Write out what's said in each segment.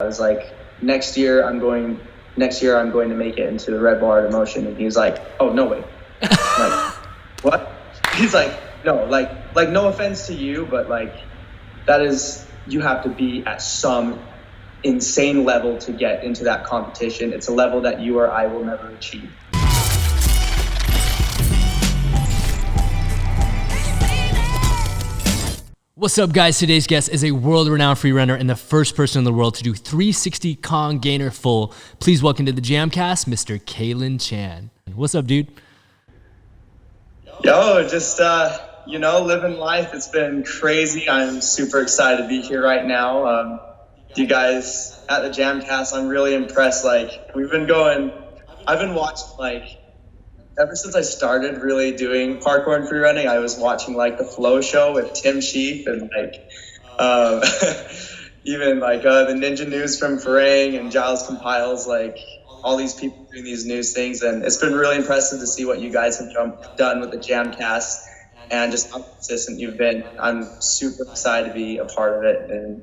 I was like, next year I'm going to make it into the red bar at Emotion. And he was like, oh, no way. I'm like, what? He's like, no, like no offense to you, but like you have to be at some insane level to get into that competition. It's a level that you or I will never achieve. What's up, guys? Today's guest is a world-renowned free runner and the first person in the world to do 360 Kong Gainer full. Please welcome to the JAMCast, Mr. Calen Chan. What's up, dude? Yo, just, living life. It's been crazy. I'm super excited to be here right now. You guys at the JAMCast, I'm really impressed. Like, I've been watching, ever since I started really doing parkour and free running, I was watching the Flow Show with Tim Sheep and even the Ninja News from Freerunning and Giles Compiles, all these people doing these news things. And it's been really impressive to see what you guys have done with the JAMCast and just how consistent you've been. I'm super excited to be a part of it. And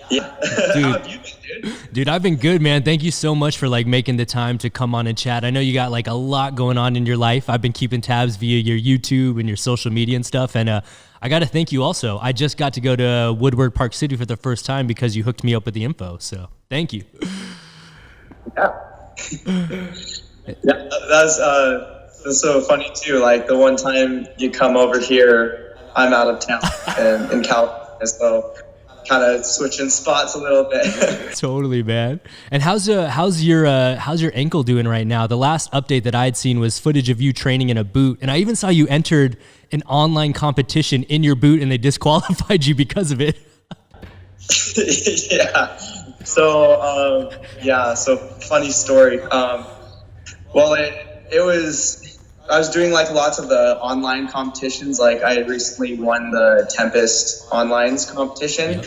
yeah. How have you been, dude? Dude, I've been good, man. Thank you so much for making the time to come on and chat. I know you got a lot going on in your life. I've been keeping tabs via your YouTube and your social media and stuff. And I got to thank you also. I just got to go to Woodward Park City for the first time because you hooked me up with the info. So thank you. Yeah. Yeah, that's so funny too. The one time you come over here, I'm out of town and in California, so kind of switching spots a little bit. Totally, man. And how's your ankle doing right now? The last update that I had seen was footage of you training in a boot, and I even saw you entered an online competition in your boot, and they disqualified you because of it. Yeah. So funny story. I was doing lots of the online competitions. I had recently won the Tempest Online's competition.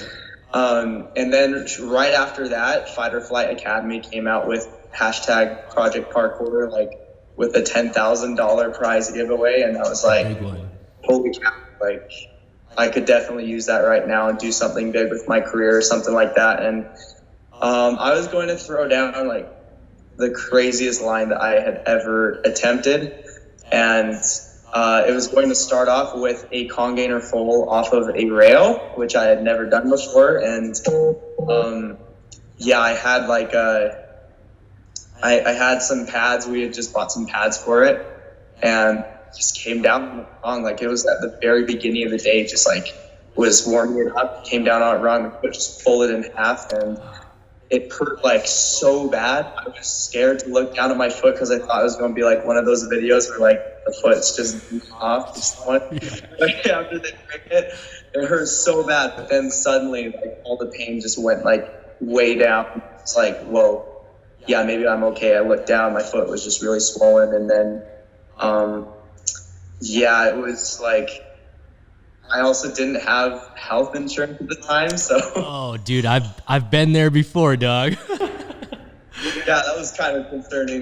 And then right after that, Fight or Flight Academy came out with hashtag Project Parkour, with a $10,000 prize giveaway. And I was like, holy cow, I could definitely use that right now and do something big with my career or something like that. And I was going to throw down the craziest line that I had ever attempted. And it was going to start off with a Kong Gainer full off of a rail, which I had never done before. And I had I had some pads. We had just bought some pads for it, and just came down wrong. It was at the very beginning of the day, just was warming it up, came down on it wrong, and just folded in half, and it hurt so bad. I was scared to look down at my foot because I thought it was going to be one of those videos where the foot's just off. After they break it, it hurt so bad. But then suddenly, all the pain just went way down. It's whoa, yeah, maybe I'm okay. I looked down, my foot was just really swollen, and then it was I also didn't have health insurance at the time, so. Oh, dude, I've been there before, dog. Yeah, that was kind of concerning.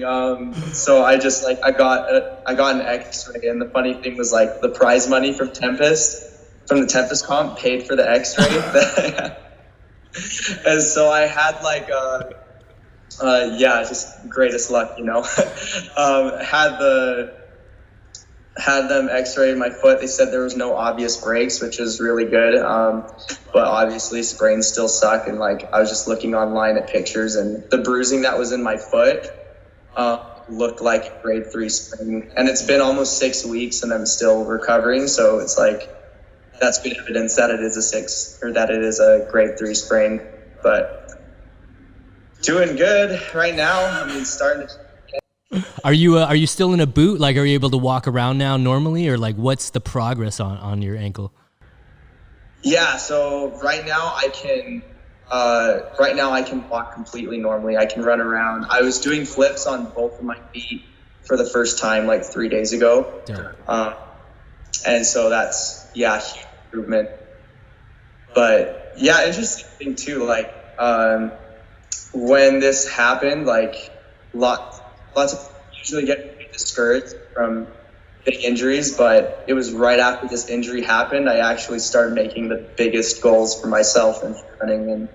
So I just I got an X-ray, and the funny thing was the prize money from the Tempest comp paid for the X-ray. And so I had just greatest luck, had them x-ray my foot. They said there was no obvious breaks, which is really good. But obviously sprains still suck. And I was just looking online at pictures, and the bruising that was in my foot looked like a grade 3 sprain. And it's been almost 6 weeks and I'm still recovering. So it's that's good evidence that it is a grade 3 sprain, but doing good right now. Starting to. Are you still in a boot? Are you able to walk around now normally, or what's the progress on your ankle? Yeah, so right now I can walk completely normally. I can run around. I was doing flips on both of my feet for the first time 3 days ago. And so that's huge improvement. But yeah, interesting thing too, when this happened, lots of people usually get discouraged from big injuries, but it was right after this injury happened, I actually started making the biggest goals for myself in running. And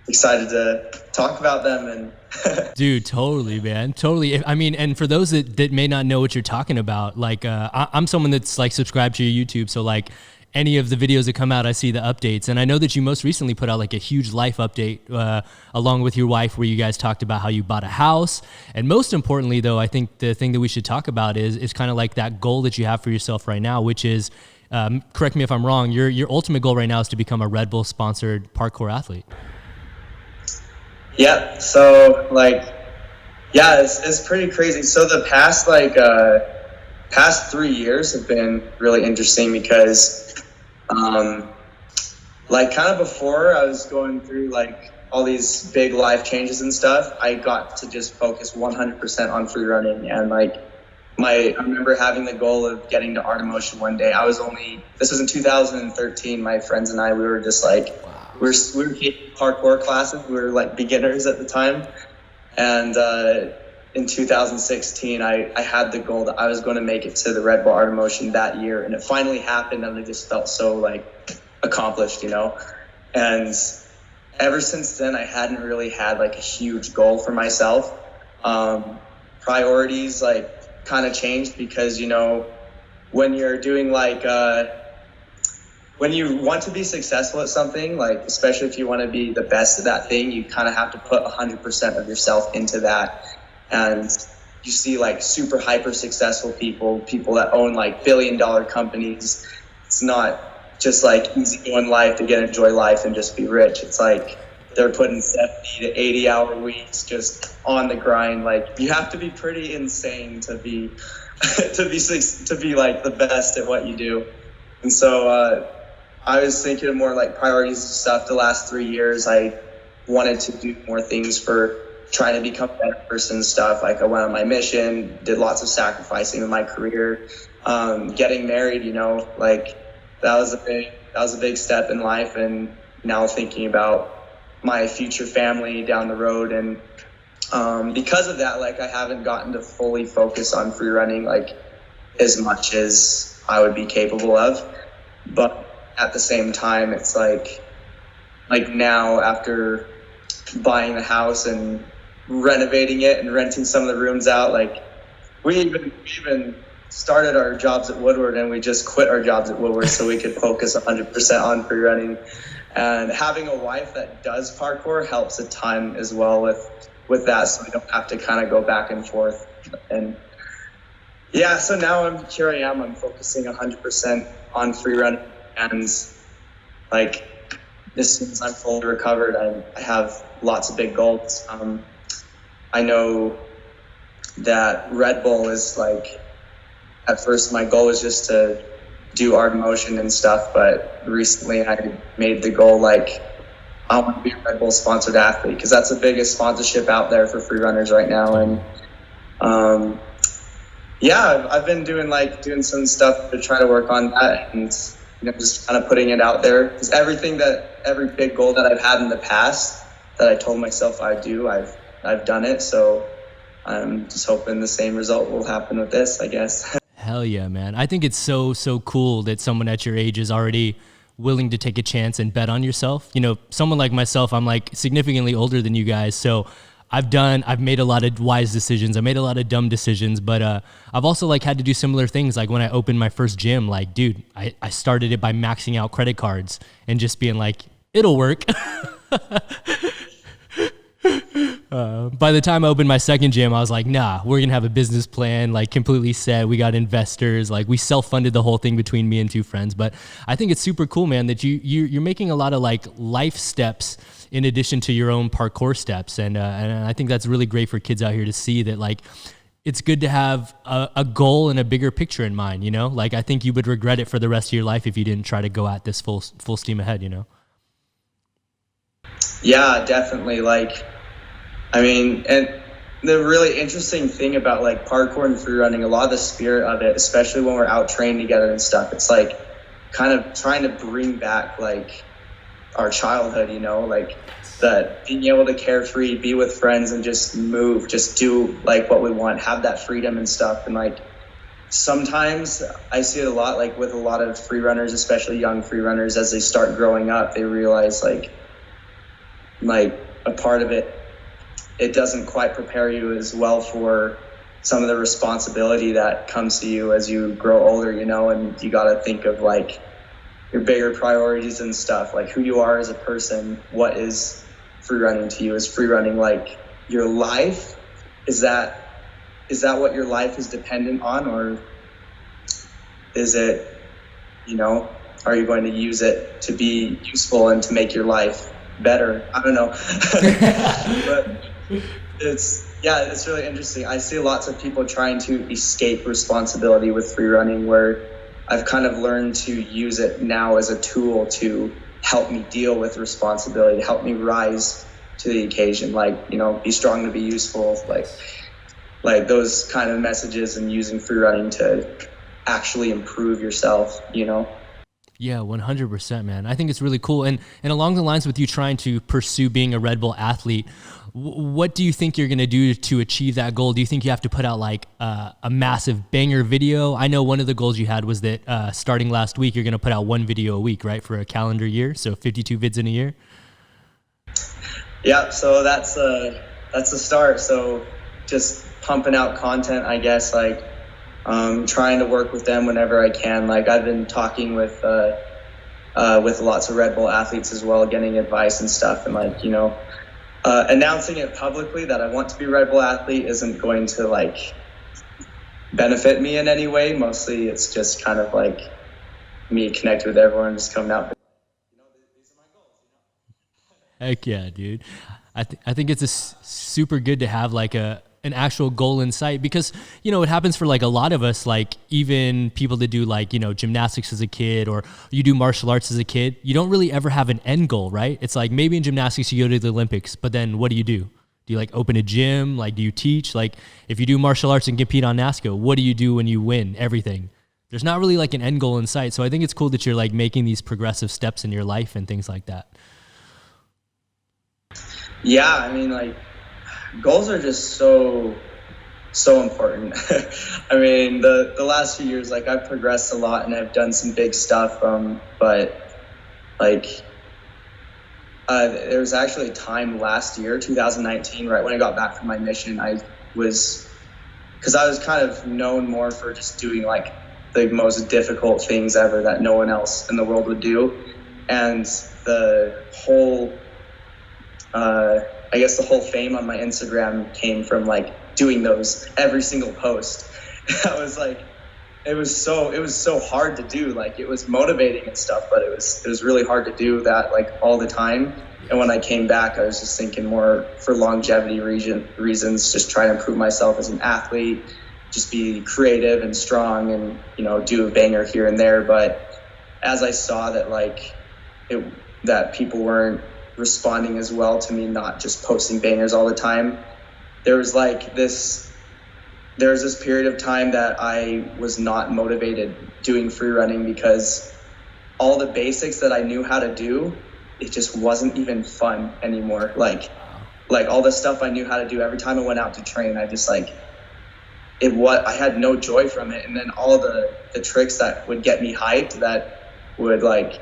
excited to talk about them. And Dude, totally, man. Totally. I mean, and for those that may not know what you're talking about, like, I'm someone that's like subscribed to your YouTube. So like any of the videos that come out, I see the updates. And I know that you most recently put out like a huge life update along with your wife, where you guys talked about how you bought a house. And most importantly, though, I think the thing that we should talk about is kind of like that goal that you have for yourself right now, which is, correct me if I'm wrong, your ultimate goal right now is to become a Red Bull sponsored parkour athlete. yeah, so like, yeah, it's pretty crazy. So the past 3 years have been really interesting because, like kind of before I was going through like all these big life changes and stuff, I got to just focus 100% on free running. And like I remember having the goal of getting to Art of Motion one day. This was in 2013. My friends and I, we were just like, we were taking parkour classes. We were like beginners at the time. And in 2016, I had the goal that I was going to make it to the Red Bull Art of Motion that year. And it finally happened, and I just felt so like accomplished, you know? And ever since then, I hadn't really had like a huge goal for myself. Priorities like kind of changed because, you know, when you're doing like, when you want to be successful at something, like especially if you want to be the best at that thing, you kind of have to put 100% of yourself into that. And you see like super hyper successful people that own like billion-dollar companies. It's not just like easy going life to enjoy life and just be rich. It's like they're putting 70 to 80 hour weeks just on the grind. Like you have to be pretty insane to be to be like the best at what you do. And so I was thinking of more like priorities and stuff. The last 3 years, I wanted to do more things for trying to become a better person and stuff. Like I went on my mission, did lots of sacrificing in my career, getting married, you know, like that was a big step in life. And now thinking about my future family down the road. And because of that, like I haven't gotten to fully focus on free running like as much as I would be capable of. But at the same time, it's like now after buying the house and renovating it and renting some of the rooms out, like we even started our jobs at Woodward, and we just quit our jobs at Woodward so we could focus 100% on free running. And having a wife that does parkour helps a ton as well with that, so we don't have to kind of go back and forth. And yeah, so now I'm focusing 100% on free running. And like as soon as I'm fully recovered, I have lots of big goals. I know that Red Bull is like, at first my goal was just to do art motion and stuff, but recently I made the goal like I want to be a Red Bull sponsored athlete, because that's the biggest sponsorship out there for free runners right now. And yeah, I've been doing some stuff to try to work on that, and you know, just kind of putting it out there. Because every big goal that I've had in the past that I told myself I'd do, I've done it. So I'm just hoping the same result will happen with this, I guess. Hell yeah, man. I think it's so cool that someone at your age is already willing to take a chance and bet on yourself. You know, someone like myself, I'm like significantly older than you guys. So I've made a lot of wise decisions. I made a lot of dumb decisions, but I've also like had to do similar things. Like when I opened my first gym, like, dude, I started it by maxing out credit cards and just being like, it'll work. By the time I opened my second gym, I was like, nah, we're going to have a business plan, like completely set. We got investors, like we self-funded the whole thing between me and two friends. But I think it's super cool, man, that you're making a lot of like life steps in addition to your own parkour steps. And I think that's really great for kids out here to see that, like, it's good to have a goal and a bigger picture in mind, you know? Like, I think you would regret it for the rest of your life if you didn't try to go at this full steam ahead, you know? Yeah, definitely. Like, I mean, and the really interesting thing about like parkour and free running, a lot of the spirit of it, especially when we're out training together and stuff, it's like kind of trying to bring back like our childhood, you know, like that being able to carefree, be with friends and just move, just do like what we want, have that freedom and stuff. And like sometimes I see it a lot, like with a lot of free runners, especially young free runners, as they start growing up, they realize like like a part of it, it doesn't quite prepare you as well for some of the responsibility that comes to you as you grow older, and you got to think of like your bigger priorities and stuff, like who you are as a person. What is free running to you? Is free running like your life? Is that what your life is dependent on, or is it, are you going to use it to be useful and to make your life better? I don't know. But it's really interesting. I see lots of people trying to escape responsibility with free running, where I've kind of learned to use it now as a tool to help me deal with responsibility, to help me rise to the occasion, like, be strong to be useful, like those kind of messages, and using free running to actually improve yourself, Yeah, 100%, man. I think it's really cool. And along the lines with you trying to pursue being a Red Bull athlete, what do you think you're going to do to achieve that goal? Do you think you have to put out like a massive banger video? I know one of the goals you had was that starting last week, you're going to put out one video a week, right? For a calendar year. So 52 vids in a year. Yeah. So that's the start. So just pumping out content, I guess, like, trying to work with them whenever I can. Like, I've been talking with lots of Red Bull athletes as well, getting advice and stuff, and like, announcing it publicly that I want to be a Red Bull athlete isn't going to like benefit me in any way. Mostly it's just kind of like me connecting with everyone, just coming out. These are my goals. Heck yeah, dude. I think it's super good to have like an actual goal in sight, because, it happens for like a lot of us, like even people that do like, gymnastics as a kid, or you do martial arts as a kid, you don't really ever have an end goal, right? It's like maybe in gymnastics you go to the Olympics, but then what do you do? Do you like open a gym? Like, do you teach? Like, if you do martial arts and compete on NASCO, what do you do when you win everything? There's not really like an end goal in sight. So I think it's cool that you're like making these progressive steps in your life and things like that. Yeah, I mean, like, goals are just so important. I mean, the last few years, like, I've progressed a lot and I've done some big stuff, but like, there was actually a time last year, 2019, right when I got back from my mission, because I was kind of known more for just doing like the most difficult things ever that no one else in the world would do. And the whole the whole fame on my Instagram came from like doing those every single post. I was like, it was so hard to do. Like, it was motivating and stuff, but it was really hard to do that like all the time. And when I came back, I was just thinking more for longevity reasons, just trying to improve myself as an athlete, just be creative and strong, and do a banger here and there. But as I saw that that people weren't responding as well to me not just posting bangers all the time, there was this period of time that I was not motivated doing free running, because all the basics that I knew how to do, it just wasn't even fun anymore. Like all the stuff I knew how to do, every time I went out to train, I just I had no joy from it. And then all the tricks that would get me hyped, that would like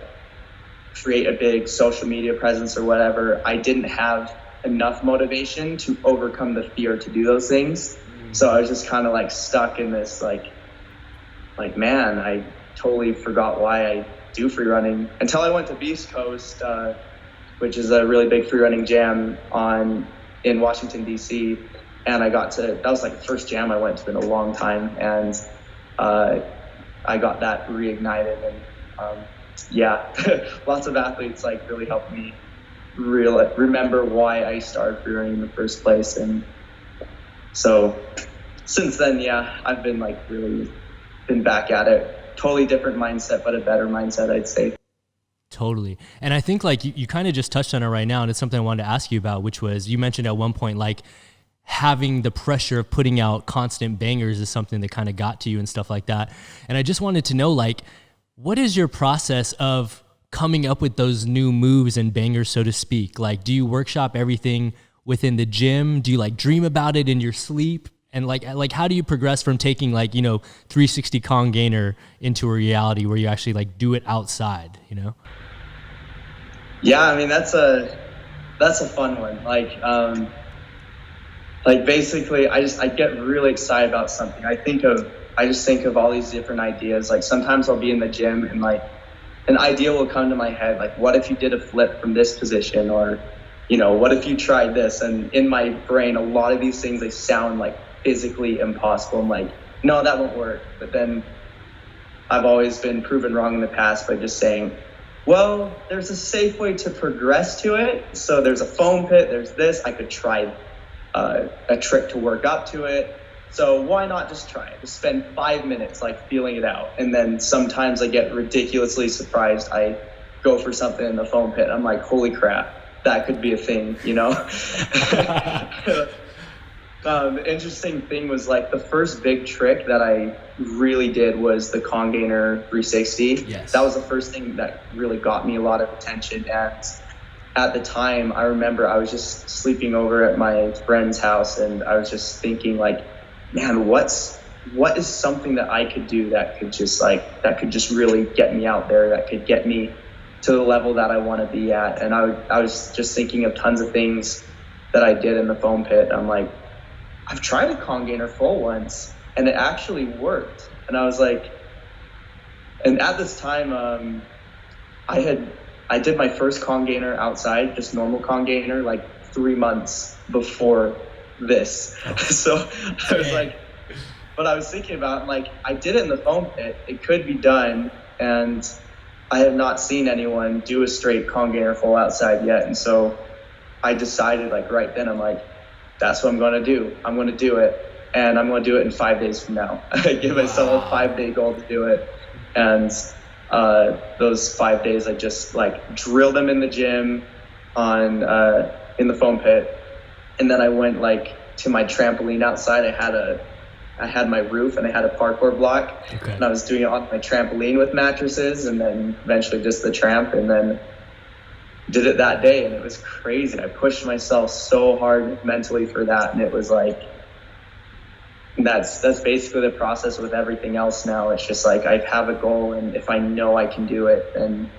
create a big social media presence or whatever, I didn't have enough motivation to overcome the fear to do those things. So I was just kind of like stuck in this like man, I totally forgot why I do free running, until I went to Beast Coast, which is a really big free running jam in Washington DC, and that was like the first jam I went to in a long time, and I got that reignited, and lots of athletes like really helped me remember why I started free running in the first place. And so since then, I've been really been back at it. Totally different mindset, but a better mindset, I'd say. Totally. And I think you kind of just touched on it right now, and it's something I wanted to ask you about, which was, you mentioned at one point having the pressure of putting out constant bangers is something that kind of got to you and stuff like that. And I just wanted to know, what is your process of coming up with those new moves and bangers, so to speak? Like, do you workshop everything within the gym? Do you dream about it in your sleep? And how do you progress from taking 360 Kong gainer into a reality where you actually do it outside, Yeah, I mean, that's that's a fun one. Like basically I get really excited about something. I just think of all these different ideas. Like sometimes I'll be in the gym and like an idea will come to my head, like what if you did a flip from this position, or what if you tried this? And in my brain, a lot of these things, they sound like physically impossible. I'm like, no, that won't work. But then I've always been proven wrong in the past by just saying, well, there's a safe way to progress to it. So there's a foam pit, there's this, I could try a trick to work up to it. So why not just try it? Just spend 5 minutes like feeling it out. And then sometimes I get ridiculously surprised. I go for something in the foam pit. I'm like, holy crap, that could be a thing, The interesting thing was like the first big trick that I really did was the Con Gainer 360. Yes. That was the first thing that really got me a lot of attention. And at the time, I remember I was just sleeping over at my friend's house, and I was just thinking like, man, what is something that I could do that could just really get me out there, that could get me to the level that I want to be at. And I was just thinking of tons of things that I did in the foam pit. I'm like, I've tried a Con Gainer full once and it actually worked. And I was like, and at this time, I did my first Con Gainer outside, just normal Con Gainer, like 3 months before this. So I was like, but I was thinking about, like, I did it in the foam pit. It could be done. And I have not seen anyone do a straight Con Gainer full outside yet. And so I decided, like, right then, I'm like, that's what I'm going to do. I'm going to do it. And I'm going to do it in 5 days from now. I give myself a 5-day goal to do it. And those 5 days, I just like drilled them in the gym in the foam pit. And then I went like to my trampoline outside. I had my roof and I had a parkour block. Okay. And I was doing it on my trampoline with mattresses, and then eventually just the tramp, and then did it that day. And it was crazy. I pushed myself so hard mentally for that. And it was like, that's basically the process with everything else now. It's just like I have a goal, and if I know I can do it, then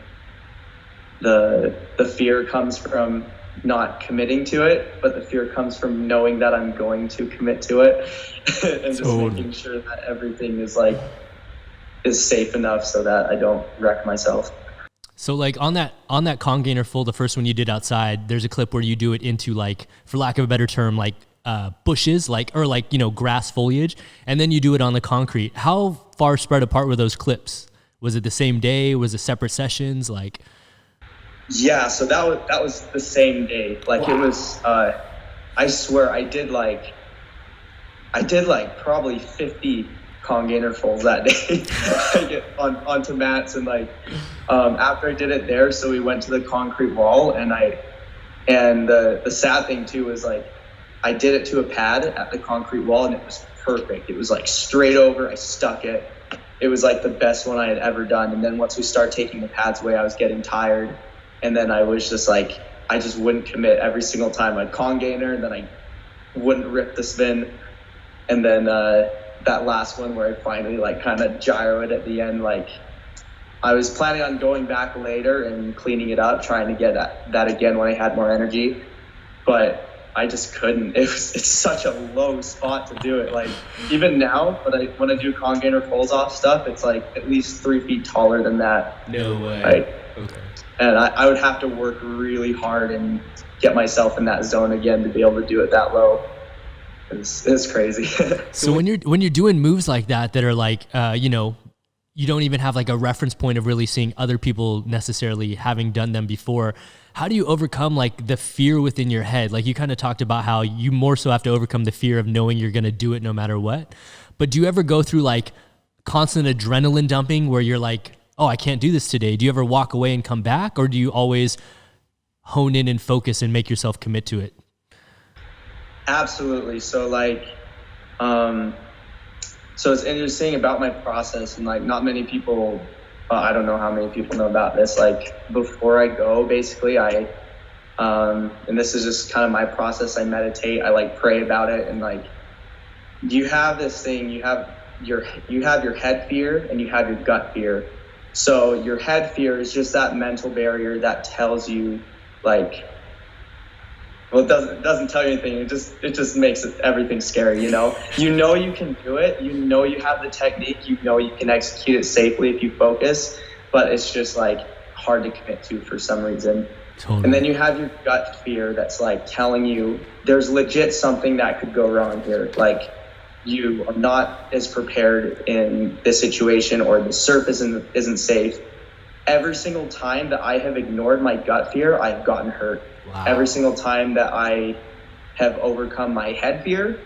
the fear comes from not committing to it, but the fear comes from knowing that I'm going to commit to it and just making sure that everything is safe enough so that I don't wreck myself. So like on that Con Gainer full, the first one you did outside, there's a clip where you do it into, like, for lack of a better term, like bushes, grass foliage, and then you do it on the concrete. How far spread apart were those clips? Was it the same day? Was it separate sessions? Yeah, so that was the same day. Like, wow. It was, I swear I did probably 50 Con Gainer fulls that day onto mats. And after I did it there, so we went to the concrete wall, and the sad thing too was, like, I did it to a pad at the concrete wall, and it was perfect. It was like straight over. I stuck it. It was like the best one I had ever done. And then once we started taking the pads away, I was getting tired. And then I was just like, I just wouldn't commit every single time. I'd Con Gainer, and then I wouldn't rip the spin. And then that last one where I finally kind of gyroed at the end, I was planning on going back later and cleaning it up, trying to get that again when I had more energy. But I just couldn't. It's such a low spot to do it. Like, even now, when I do Con Gainer fulls off stuff, it's like at least 3 feet taller than that. No way. Okay. And I would have to work really hard and get myself in that zone again to be able to do it that low. It's crazy. So when you're doing moves like that are like, you don't even have like a reference point of really seeing other people necessarily having done them before, how do you overcome like the fear within your head? Like, you kind of talked about how you more so have to overcome the fear of knowing you're going to do it no matter what. But do you ever go through like constant adrenaline dumping where you're like, oh, I can't do this today? Do you ever walk away and come back, or do you always hone in and focus and make yourself commit to it? Absolutely. So so it's interesting about my process, and like not many people, I don't know how many people know about this. Like, before I go, basically and this is just kind of my process. I meditate, I pray about it. And you have this thing, you have your head fear and you have your gut fear. So your head fear is just that mental barrier that tells you Well, it doesn't tell you anything. It just makes everything scary, you know? You know you can do it. You know you have the technique. You know you can execute it safely if you focus. But it's just like hard to commit to for some reason. Totally. And then you have your gut fear that's like telling you there's legit something that could go wrong here. Like you are not as prepared in this situation, or the surface isn't safe. Every single time that I have ignored my gut fear, I've gotten hurt. Wow. Every single time that I have overcome my head fear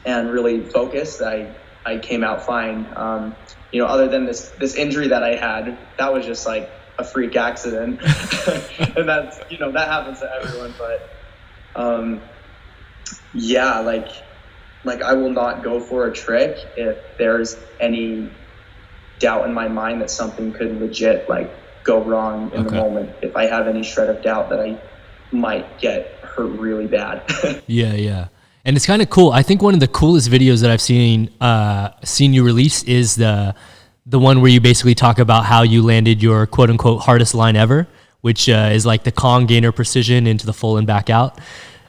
and really focused, I came out fine. You know, other than this injury that I had, that was just like a freak accident. And that's, you know, that happens to everyone. But yeah, like I will not go for a trick if there's any doubt in my mind that something could legit like go wrong in the moment. If I have any shred of doubt that I might get hurt really bad. Yeah. And it's kind of cool. I think one of the coolest videos that I've seen you release is the one where you basically talk about how you landed your quote unquote hardest line ever, which is like the Kong gainer precision into the full and back out.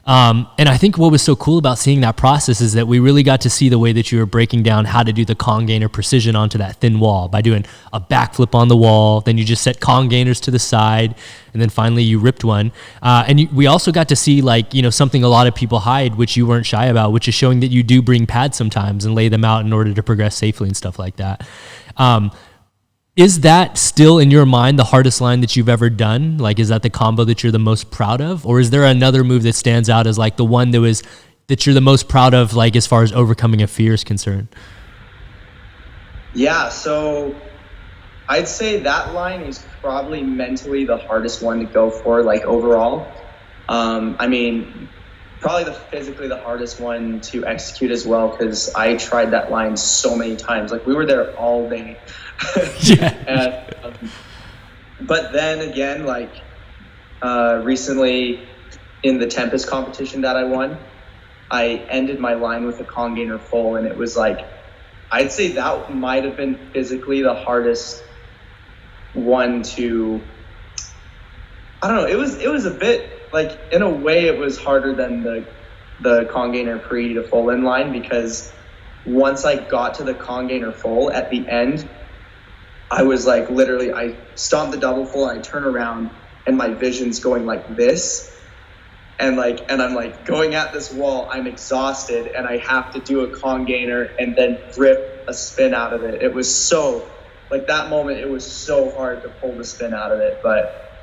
And I think what was so cool about seeing that process is that we really got to see the way that you were breaking down how to do the Kong gainer precision onto that thin wall by doing a backflip on the wall. Then you just set Kong gainers to the side, and then finally you ripped one. We also got to see, like, you know, something a lot of people hide, which you weren't shy about, which is showing that you do bring pads sometimes and lay them out in order to progress safely and stuff like that. Is that still in your mind the hardest line that you've ever done? Like, is that the combo that you're the most proud of? Or is there another move that stands out as like the one that you're the most proud of, like as far as overcoming a fear is concerned? Yeah, so I'd say that line is probably mentally the hardest one to go for, like overall. I mean, probably physically the hardest one to execute as well, because I tried that line so many times. Like, we were there all day. Yeah. But then again, like recently in the Tempest competition that I won, I ended my line with a Kong gainer full, and it was like, I'd say that might have been physically the hardest one to, I don't know, it was a bit like, in a way it was harder than the Kong gainer pre to full in line, because once I got to the Kong gainer full at the end, I was like, literally, I stomped the double full and I turn around and my vision's going like this. And I'm like going at this wall, I'm exhausted, and I have to do a Kong gainer and then rip a spin out of it. It was so, like, that moment, it was so hard to pull the spin out of it. But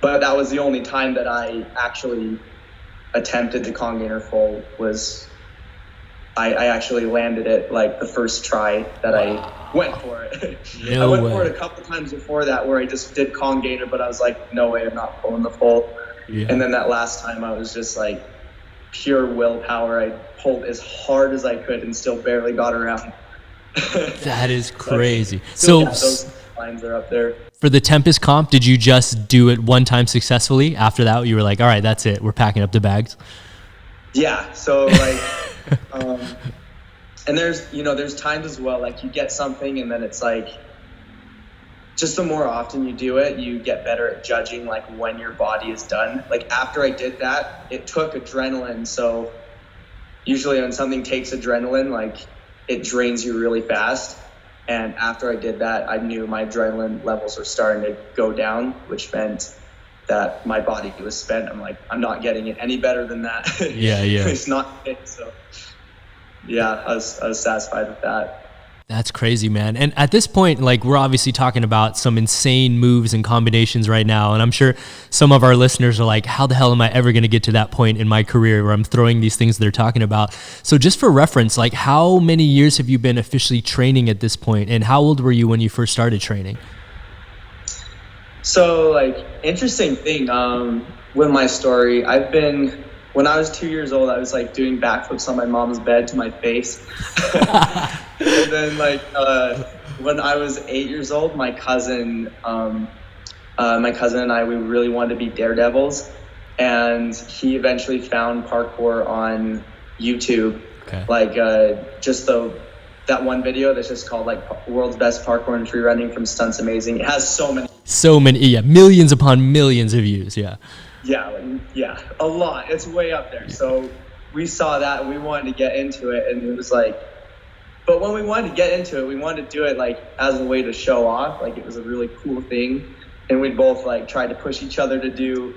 that was the only time that I actually attempted the Kong gainer full. Was I actually landed it like the first try that I went for it. I went for it a couple times before that where I just did Kong gainer, but I was like, no way, I'm not pulling the full. Yeah. And then that last time I was just like pure willpower. I pulled as hard as I could and still barely got around. That is crazy. So yeah, those lines are up there. For the Tempest comp, did you just do it one time successfully? After that, you were like, all right, that's it. We're packing up the bags. Yeah. So like, and there's times as well, like you get something and then it's like, just the more often you do it, you get better at judging like when your body is done. Like after I did that, it took adrenaline. So usually when something takes adrenaline, like it drains you really fast. And after I did that, I knew my adrenaline levels were starting to go down, which meant that my body was spent. I'm like, I'm not getting it any better than that. Yeah. It's not fit. So yeah, I was satisfied with that. That's crazy, man. And at this point, like, we're obviously talking about some insane moves and combinations right now. And I'm sure some of our listeners are like, how the hell am I ever going to get to that point in my career where I'm throwing these things they're talking about? So just for reference, like, how many years have you been officially training at this point? And how old were you when you first started training? So, like, interesting thing with my story, when I was 2 years old, I was like doing backflips on my mom's bed to my face. And then like when I was 8 years old, my cousin and I, we really wanted to be daredevils, and he eventually found parkour on YouTube. Okay. Like just that one video that's just called like World's Best Parkour and Freerunning from Stunts Amazing. It has so many, yeah, millions upon millions of views. Yeah. Yeah, a lot. It's way up there. So we saw that and we wanted to get into it, and it was like, but when we wanted to get into it, we wanted to do it like as a way to show off. Like it was a really cool thing, and we both like tried to push each other to do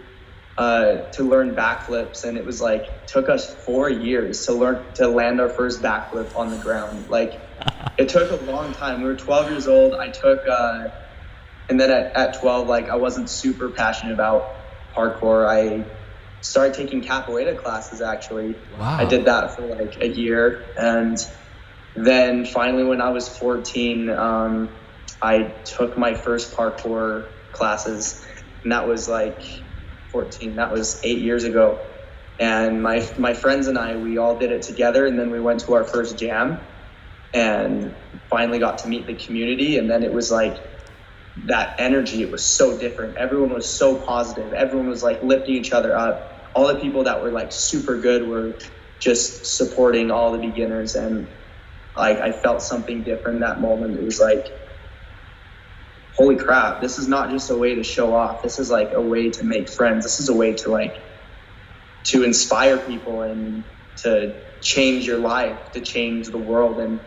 to learn backflips, and it was like took us 4 years to land our first backflip on the ground. Like it took a long time. We were 12 years old. I took and then at 12, like I wasn't super passionate about parkour. I started taking capoeira classes actually. Wow. I did that for like a year, and then finally when I was 14, I took my first parkour classes, and that was like 14. That was 8 years ago. And my friends and I, we all did it together, and then we went to our first jam and finally got to meet the community. And then it was like that energy, it was so different. Everyone was so positive. Everyone was like lifting each other up. All the people that were like super good were just supporting all the beginners, and like I felt something different that moment. It was like, holy crap, this is not just a way to show off. This is like a way to make friends. This is a way to like to inspire people and to change your life, to change the world. And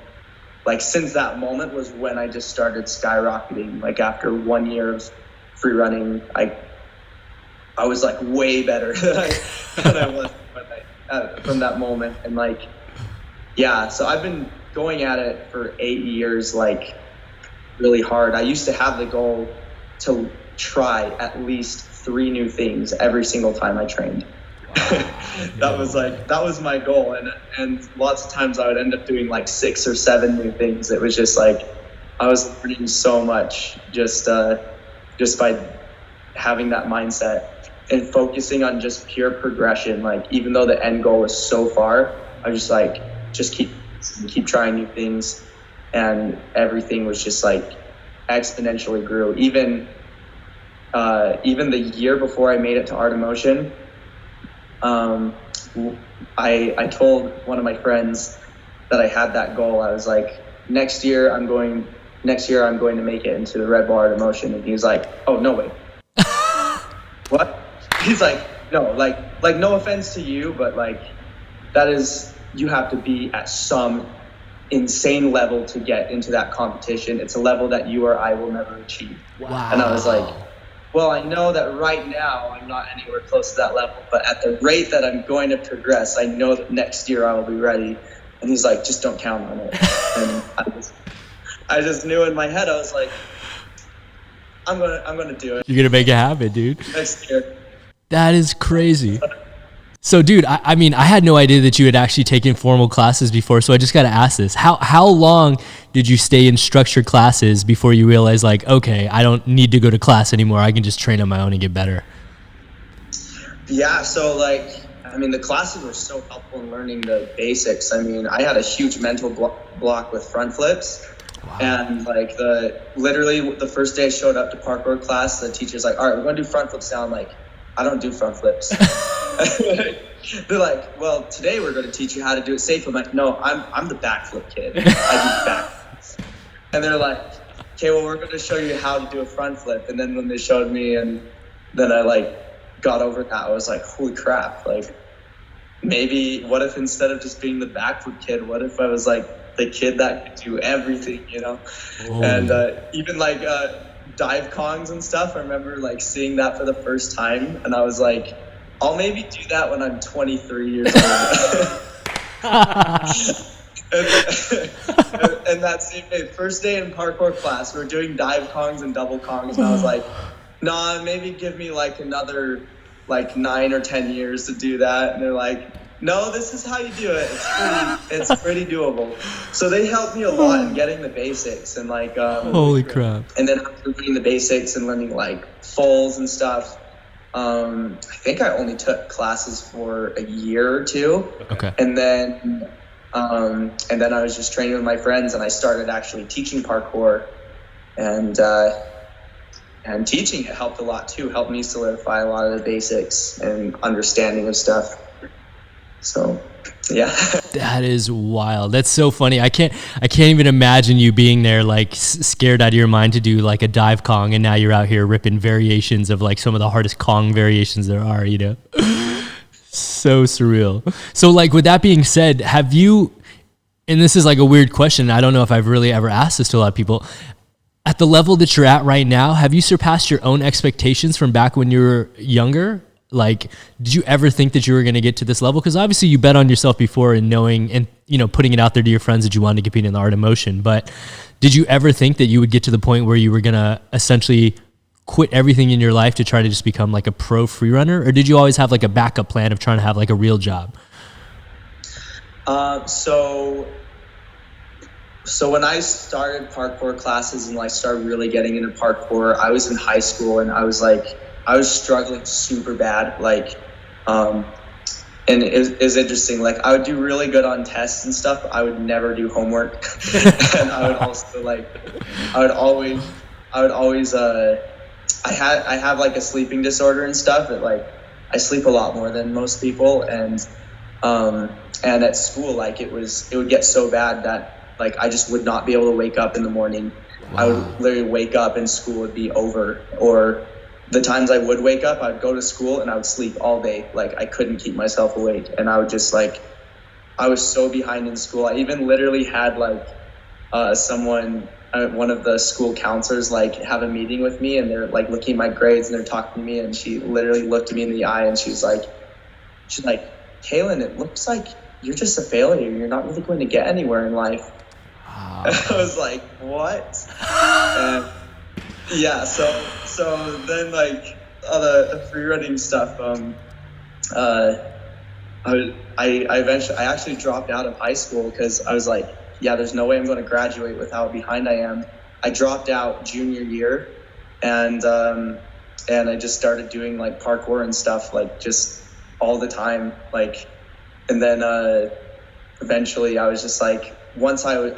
like since that moment was when I just started skyrocketing. Like after 1 year of free running, I was like way better than I was from that moment. And like, yeah, so I've been going at it for 8 years, like really hard. I used to have the goal to try at least 3 new things every single time I trained. That was my goal, and lots of times I would end up doing like 6 or 7 new things. It was just like I was learning so much just by having that mindset and focusing on just pure progression. Like even though the end goal was so far, I was just like just keep trying new things, and everything was just like exponentially grew. Even the year before I made it to Art of Motion, I told one of my friends that I had that goal. I was like, next year I'm going to make it into the Red Bull Art of Motion. And he was like, oh, no way. What? He's like, no, like no offense to you, but like you have to be at some insane level to get into that competition. It's a level that you or I will never achieve. Wow. And I was like, well, I know that right now I'm not anywhere close to that level, but at the rate that I'm going to progress, I know that next year I will be ready. And he's like, just don't count on it. And I just knew in my head, I was like, I'm gonna do it. You're gonna make it happen, dude. Next year. That is crazy. So, dude, I mean, I had no idea that you had actually taken formal classes before, so I just got to ask this. How long did you stay in structured classes before you realized, like, okay, I don't need to go to class anymore. I can just train on my own and get better? Yeah, so, like, I mean, the classes were so helpful in learning the basics. I mean, I had a huge mental block with front flips. Wow. And, like, literally the first day I showed up to parkour class, the teacher's like, all right, we're going to do front flips now. I'm like, I don't do front flips. They're like, well, today we're going to teach you how to do it safe. I'm like, no, I'm the backflip kid. I do backflips. And they're like, okay, well, we're going to show you how to do a front flip. And then when they showed me, and then I like got over that, I was like, holy crap. Like, maybe what if instead of just being the backflip kid, what if I was like the kid that could do everything, you know? Oh. And even like dive kongs and stuff, I remember like seeing that for the first time, and I was like, I'll maybe do that when I'm 23 years old. and that same day, first day in parkour class, we're doing dive kongs and double kongs, and I was like, nah, maybe give me like another like 9 or 10 years to do that. And they're like, no, this is how you do it. It's pretty doable. So they helped me a lot in getting the basics, and like holy crap. And then after learning the basics and learning like fulls and stuff, I think I only took classes for a year or 2. Okay. And then I was just training with my friends, and I started actually teaching parkour, and teaching it helped a lot too. Helped me solidify a lot of the basics and understanding of stuff. So Yeah. That is wild. That's so funny. I can't even imagine you being there like scared out of your mind to do like a dive Kong, and now you're out here ripping variations of like some of the hardest Kong variations there are, you know? So surreal. So like, with that being said, have you, and this is like a weird question, I don't know if I've really ever asked this to a lot of people, at the level that you're at right now, have you surpassed your own expectations from back when you were younger? Like, did you ever think that you were going to get to this level? Because obviously you bet on yourself before and knowing and, you know, putting it out there to your friends that you wanted to compete in the art of motion. But did you ever think that you would get to the point where you were going to essentially quit everything in your life to try to just become like a pro free runner? Or did you always have like a backup plan of trying to have like a real job? So when I started parkour classes and like started really getting into parkour, I was in high school and I was struggling super bad. Like, and it was interesting. Like, I would do really good on tests and stuff, but I would never do homework. And I would also I have like a sleeping disorder and stuff. But like, I sleep a lot more than most people. And at school, like it would get so bad that like I just would not be able to wake up in the morning. Wow. I would literally wake up and school would be over, or the times I would wake up, I'd go to school and I would sleep all day. Like I couldn't keep myself awake, and I would just like, I was so behind in school. I even literally had like one of the school counselors like have a meeting with me, and they're like looking at my grades and they're talking to me, and she literally looked at me in the eye and she's like, Calen, it looks like you're just a failure. You're not really going to get anywhere in life. Wow. And I was like, what? And yeah, so then like the free running stuff, I actually dropped out of high school because I was like, yeah, there's no way I'm going to graduate with how behind I am. I dropped out junior year, and I just started doing like parkour and stuff like just all the time, like, and then eventually I was just like, once I went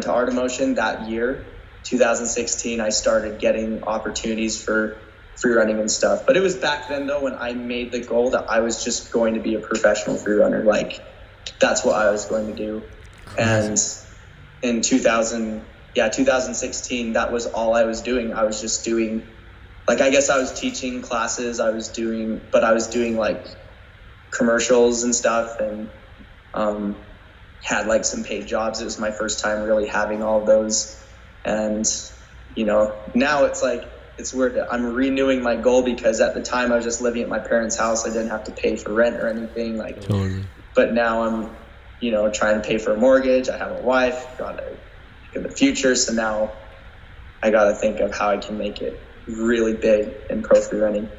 to Art of Motion that year, 2016, I started getting opportunities for free running and stuff. But it was back then though when I made the goal that I was just going to be a professional free runner. Like that's what I was going to do. And in 2016, that was all I was doing. I was just doing, like, I guess I was teaching classes, I was doing like commercials and stuff, and had like some paid jobs. It was my first time really having all of those. And, you know, now it's like, it's weird. I'm renewing my goal because at the time I was just living at my parents' house. I didn't have to pay for rent or anything. Like, totally. But now I'm, you know, trying to pay for a mortgage. I have a wife, got to think of the future. So now I got to think of how I can make it really big in pro free running.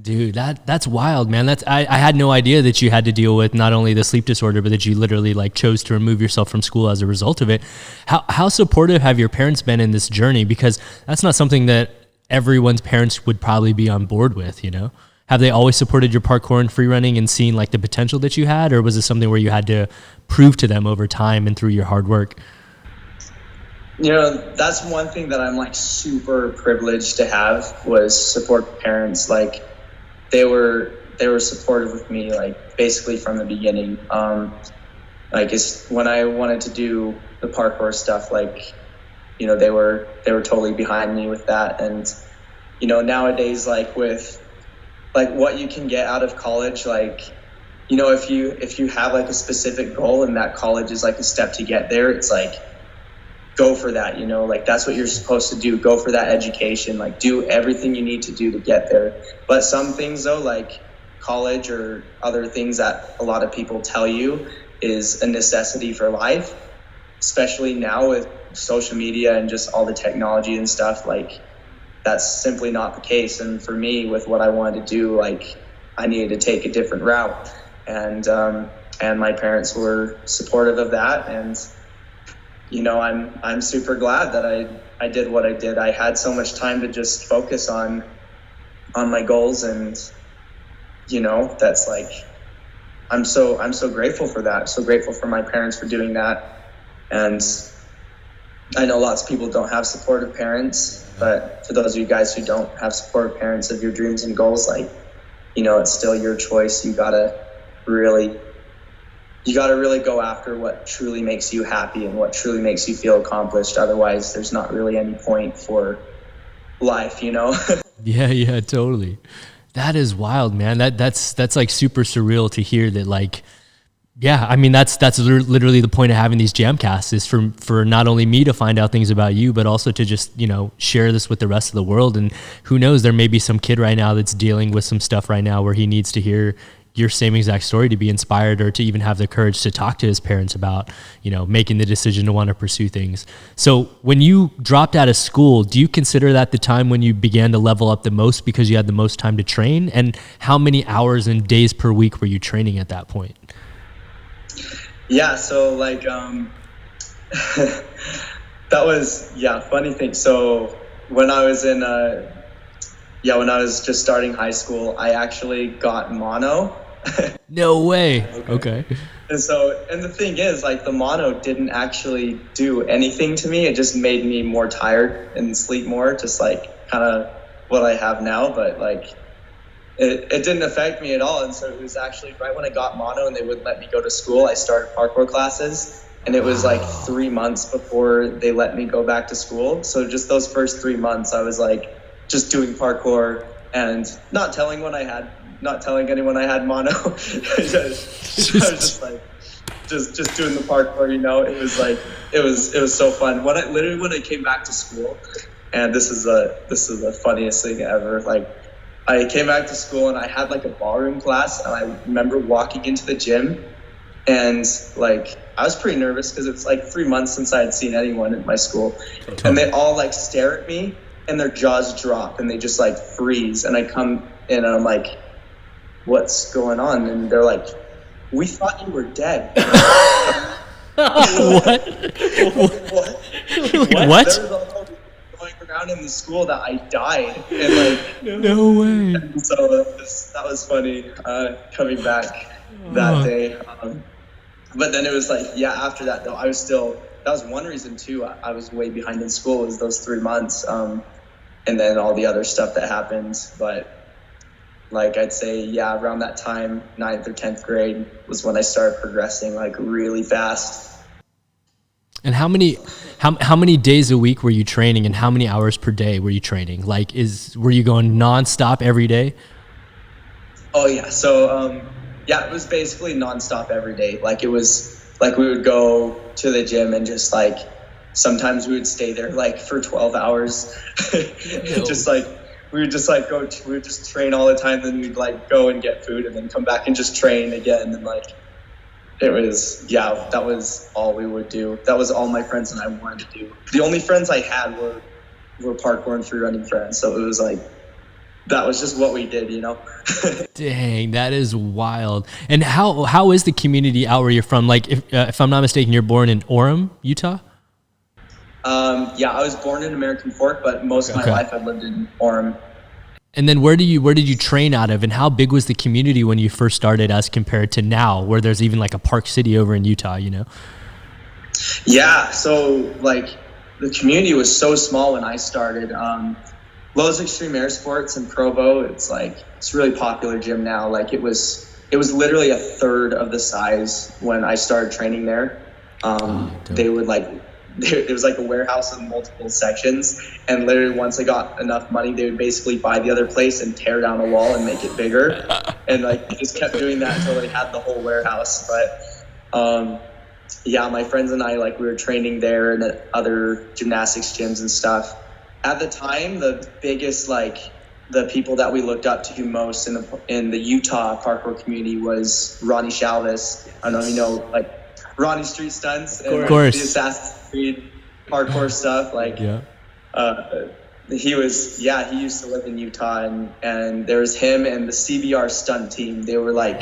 Dude, that's wild, man. I had no idea that you had to deal with not only the sleep disorder, but that you literally like chose to remove yourself from school as a result of it. How supportive have your parents been in this journey? Because that's not something that everyone's parents would probably be on board with, you know? Have they always supported your parkour and free running and seen like the potential that you had, or was it something where you had to prove to them over time and through your hard work? You know, that's one thing that I'm like super privileged to have, was support parents. Like they were supportive with me, like basically from the beginning. Like it's when I wanted to do the parkour stuff, like, you know, they were totally behind me with that. And, you know, nowadays, like with like what you can get out of college, like, you know, if you have like a specific goal and that college is like a step to get there, it's like, go for that, you know, like that's what you're supposed to do. Go for that education, like do everything you need to do to get there. But some things though, like college or other things that a lot of people tell you is a necessity for life, especially now with social media and just all the technology and stuff, like that's simply not the case. And for me, with what I wanted to do, like I needed to take a different route, and my parents were supportive of that. And you know, I'm super glad that I did what I did. I had so much time to just focus on my goals, and you know, that's like, I'm so grateful for that. So grateful for my parents for doing that. And I know lots of people don't have supportive parents, but for those of you guys who don't have supportive parents of your dreams and goals, like, you know, it's still your choice. You gotta really, you got to really go after what truly makes you happy and what truly makes you feel accomplished. Otherwise, there's not really any point for life, you know? Yeah, totally. That is wild, man. That's like super surreal to hear that, like, yeah, I mean, that's literally the point of having these JAMCasts, is for not only me to find out things about you, but also to just, you know, share this with the rest of the world. And who knows, there may be some kid right now that's dealing with some stuff right now where he needs to hear your same exact story to be inspired, or to even have the courage to talk to his parents about, you know, making the decision to want to pursue things. So when you dropped out of school, do you consider that the time when you began to level up the most because you had the most time to train? And how many hours and days per week were you training at that point? Yeah, so like that was funny thing. So when I was in when I was just starting high school, I actually got mono. No way. Okay. And the thing is, like, the mono didn't actually do anything to me. It just made me more tired and sleep more, just like kind of what I have now. But like, it didn't affect me at all. And so it was actually right when I got mono and they wouldn't let me go to school, I started parkour classes. And it was like 3 months before they let me go back to school. So just those first 3 months, I was like just doing parkour and not telling anyone I had mono. I was just like, just doing the parkour, you know. It was like, it was so fun. When I came back to school, and this is the funniest thing ever. Like, I came back to school and I had like a ballroom class, and I remember walking into the gym, and like, I was pretty nervous because it's like 3 months since I had seen anyone at my school, and they all like stare at me and their jaws drop and they just like freeze. And I come in and I'm like, what's going on? And they're like, we thought you were dead. What? What? What? There was all going around in the school that I died. And like, No way. So that was funny coming back that day. But then it was like, after that though, that was one reason too. I was way behind in school, was those 3 months. And then all the other stuff that happened. But like, I'd say, around that time, 9th or 10th grade was when I started progressing like really fast. And how many days a week were you training, and how many hours per day were you training? Like, were you going nonstop every day? Oh yeah. So, it was basically nonstop every day. Like, it was like, we would go to the gym and just like, sometimes we would stay there like for 12 hours. Just like, we would just train all the time. Then we'd like go and get food and then come back and just train again. And like, it was, that was all we would do. That was all my friends and I wanted to do. The only friends I had were parkour and freerunning friends. So it was like, that was just what we did, you know? Dang, that is wild. And how is the community out where you're from? Like, if I'm not mistaken, you're born in Orem, Utah? I was born in American Fork, but most of my life I've lived in Orem. And then where did you train out of, and how big was the community when you first started as compared to now, where there's even like a Park City over in Utah, you know? Yeah, so like, the community was so small when I started. Lowe's Extreme Air Sports in Provo, it's a really popular gym now. Like, it was literally a third of the size when I started training there. They would it was like a warehouse with multiple sections, and literally once they got enough money, they would basically buy the other place and tear down a wall and make it bigger. And like, they just kept doing that until they had the whole warehouse. But my friends and I, like, we were training there and at other gymnastics gyms and stuff. At the time, the biggest, like, the people that we looked up to most in the Utah parkour community was Ronnie Chalvis. I don't know if you know, like, Ronnie Street Stunts and of course. The Assassin's Creed parkour stuff. Like, he used to live in Utah, and there was him and the CBR stunt team. They were like,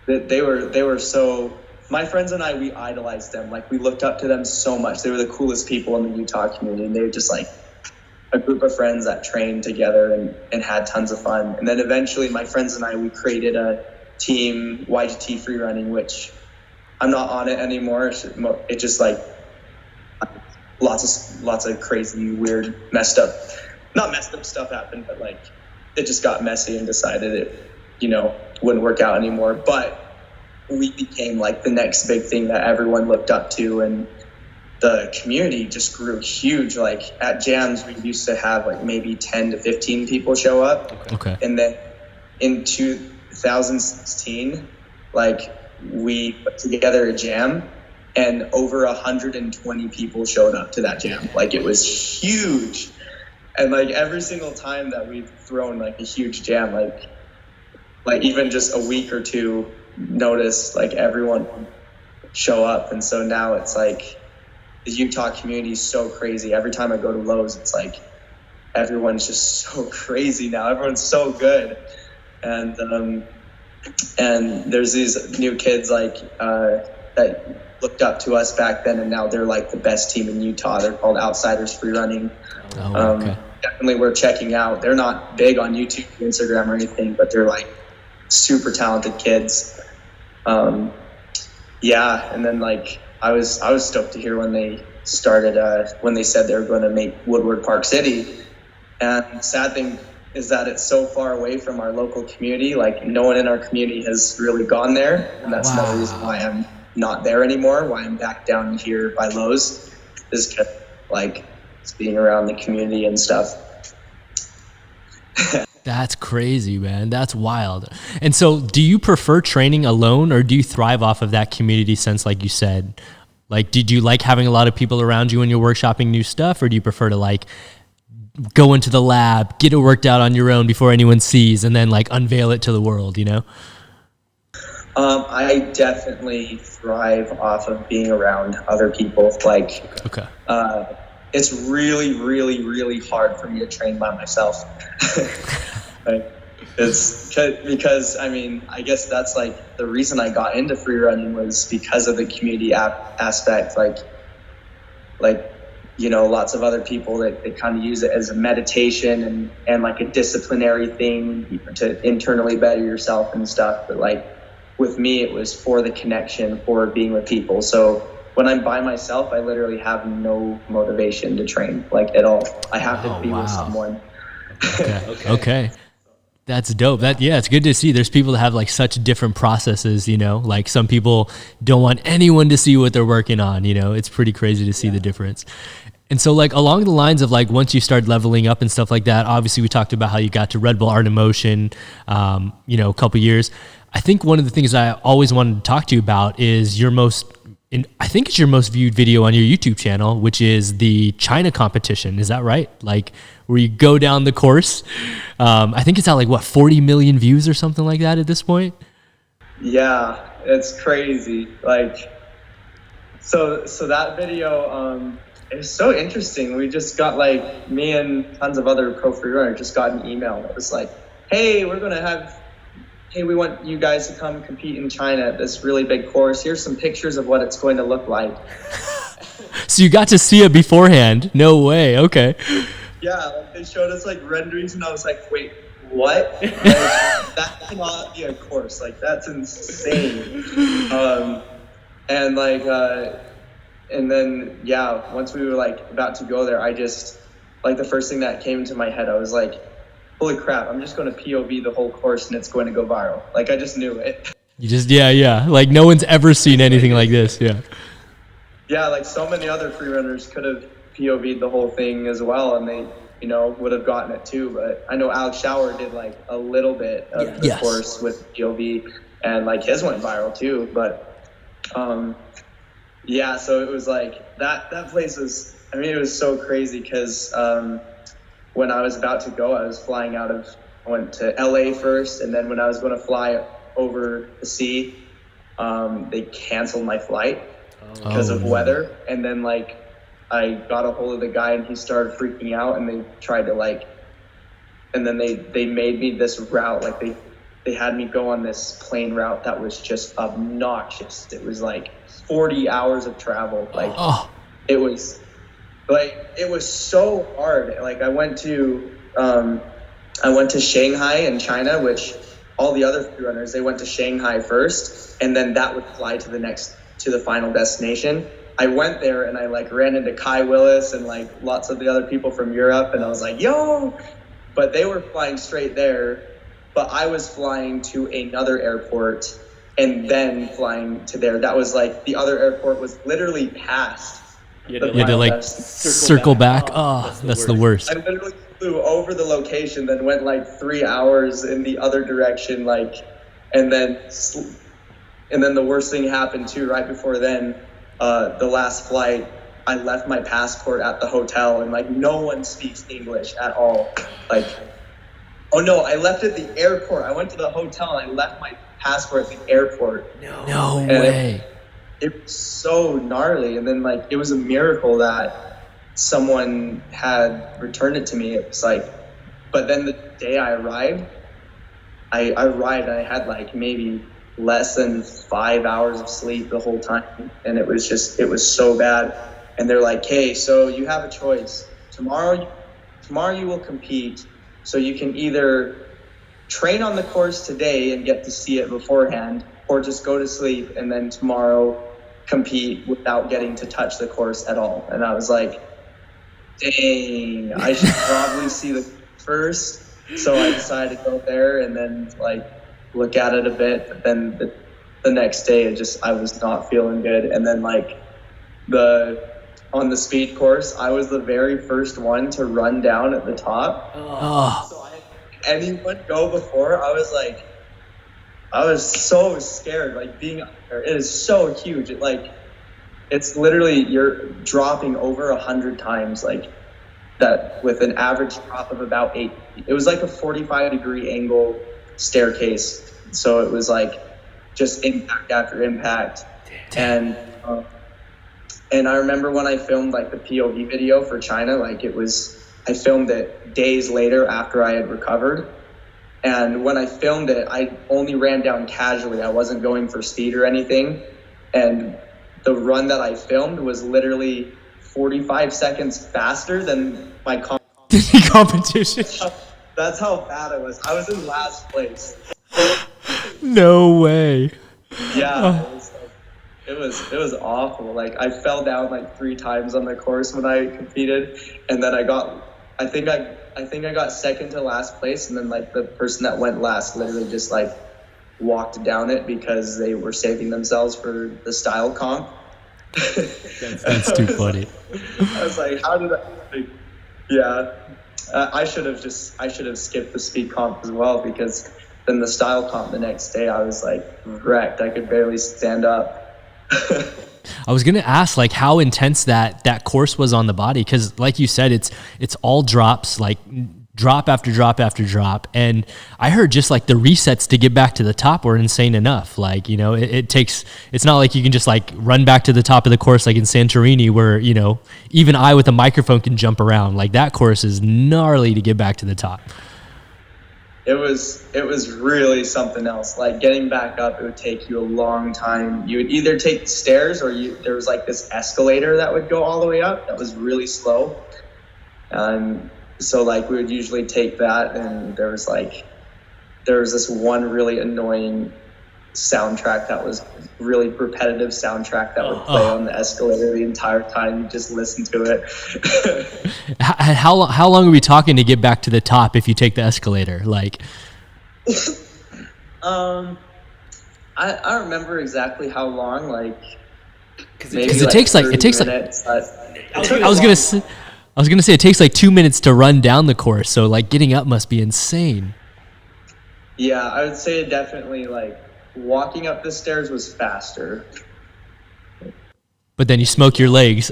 they were so, my friends and I, we idolized them. Like, we looked up to them so much. They were the coolest people in the Utah community, and they were just like a group of friends that trained together and had tons of fun. And then eventually my friends and I, we created a team, YGT Freerunning, which I'm not on it anymore. It just like lots of crazy, weird, not messed up stuff happened, but like, it just got messy and decided it, wouldn't work out anymore. But we became like the next big thing that everyone looked up to, and the community just grew huge. Like at jams, we used to have like maybe 10 to 15 people show up. Okay. And then in 2016, like we put together a jam, and over 120 people showed up to that jam. Like it was huge. And like every single time that we've thrown like a huge jam, like even just a week or two notice, like everyone show up. And so now it's like the Utah community is so crazy. Every time I go to Lowe's, it's like everyone's just so crazy now. Everyone's so good. And there's these new kids like that looked up to us back then, and now they're like the best team in Utah. They're called Outsiders Freerunning. Okay. Definitely worth checking out. They're not big on YouTube or Instagram or anything, but they're like super talented kids. Yeah, and then like I was stoked to hear when they started when they said they were going to make Woodward Park City. And the sad thing is that it's so far away from our local community. Like no one in our community has really gone there, and that's another reason why I'm not there anymore. Why I'm back down here by Lowe's is because like being around the community and stuff. That's crazy, man. That's wild. And so do you prefer training alone, or do you thrive off of that community sense, like you said? Like, did you like having a lot of people around you when you're workshopping new stuff, or do you prefer to like go into the lab, get it worked out on your own before anyone sees, and then like unveil it to the world, you know? I definitely thrive off of being around other people. Like, it's really, really, really hard for me to train by myself. Like, it's because, I mean, I guess that's like the reason I got into free running was because of the community aspect. Like, you know, lots of other people that they kind of use it as a meditation and like a disciplinary thing to internally better yourself and stuff. But like with me, it was for the connection, for being with people. So when I'm by myself, I literally have no motivation to train, like at all. I have to be with someone. Okay. That's dope. It's good to see. There's people that have like such different processes, you know, like some people don't want anyone to see what they're working on, you know. It's pretty crazy to see the difference. And so like along the lines of like once you start leveling up and stuff like that, obviously we talked about how you got to Red Bull Art in Motion, you know, a couple years. I think one of the things I always wanted to talk to you about is I think it's your most viewed video on your YouTube channel, which is the China competition. Is that right? Like where you go down the course. I think it's at like 40 million views or something like that at this point. Yeah, it's crazy. Like, so that video, it was so interesting. We just got like, me and tons of other pro free runners just got an email that was like, hey, we want you guys to come compete in China at this really big course. Here's some pictures of what it's going to look like. So you got to see it beforehand? No way. Okay. Yeah, like they showed us like renderings, and I was like, wait, what? Like, that cannot be a course. Like that's insane. And like, and then once we were like about to go there, I just like the first thing that came to my head, I was like, holy crap, I'm just going to POV the whole course and it's going to go viral. Like, I just knew it. You just, like no one's ever seen anything like this. Yeah. Yeah, like so many other free runners could have POV'd the whole thing as well, and they, you know, would have gotten it too. But I know Alex Shower did like a little bit of the course with POV, and like his went viral too. But, so it was like, that place was, I mean, it was so crazy because, when I was about to go, I went to LA first, and then when I was going to fly over the sea, they canceled my flight because of weather. And then like I got a hold of the guy and he started freaking out, and they tried to like, and then they made me this route. Like they had me go on this plane route that was just obnoxious. It was like 40 hours of travel. Like it was so hard. Like I went to Shanghai in China, which all the other free runners, they went to Shanghai first, and then that would fly to the final destination. I went there and I like ran into Kai Willis and like lots of the other people from Europe, and I was like, yo, but they were flying straight there. but I was flying to another airport and then flying to there. That was like, the other airport was literally past. You had to like circle back. Oh, that's the worst. I literally flew over the location, then went like 3 hours in the other direction, like, and then the worst thing happened too. Right before then, the last flight, I left my passport at the hotel, and like no one speaks English at all. Like, oh no, I left at the airport. I went to the hotel and I left my passport at the airport. No way. It was so gnarly, and then like it was a miracle that someone had returned it to me. It was like, but then the day I arrived, I arrived and I had like maybe less than 5 hours of sleep the whole time, and it was so bad. And they're like, hey, so you have a choice. Tomorrow you will compete, so you can either train on the course today and get to see it beforehand, or just go to sleep and then tomorrow compete without getting to touch the course at all. And I was like, dang, I should probably see the first. So I decided to go there and then like look at it a bit. But then the next day, I was not feeling good. And then like on the speed course, I was the very first one to run down at the top. So anyone go before, I was so scared, like being up there. It is so huge. It's literally, you're dropping over 100 times, like that, with an average drop of about 8 feet. It was like a 45-degree angle staircase. So it was like just impact after impact. And I remember when I filmed like the POV video for China, like I filmed it days later after I had recovered. And when I filmed it, I only ran down casually. I wasn't going for speed or anything. And the run that I filmed was literally 45 seconds faster than my competition. That's how bad it was. I was in last place. No way. Yeah, it was awful. Like, I fell down like 3 times on the course when I competed, and then I think I got second to last place, and then like the person that went last literally just like walked down it because they were saving themselves for the style comp. That's too funny. I was like, how did I? Yeah, I should have skipped the speed comp as well, because then the style comp the next day I was like wrecked. I could barely stand up. I was gonna ask like how intense that course was on the body, because like you said, it's all drops, like drop after drop after drop, and I heard just like the resets to get back to the top were insane enough. Like, you know, it's not like you can just like run back to the top of the course like in Santorini, where, you know, even I with a microphone can jump around. Like, that course is gnarly to get back to the top. It was really something else. Like, getting back up, it would take you a long time. You would either take the stairs, or there was like this escalator that would go all the way up that was really slow. So like we would usually take that, and there was this one really annoying soundtrack that was really repetitive soundtrack that would play on the escalator the entire time. You just listen to it. How long are we talking to get back to the top if you take the escalator? Like, I remember exactly how long, like, because it takes like minutes, I was gonna say it takes like 2 minutes to run down the course, so like getting up must be insane. Yeah, I would say definitely like walking up the stairs was faster. But then you smoke your legs.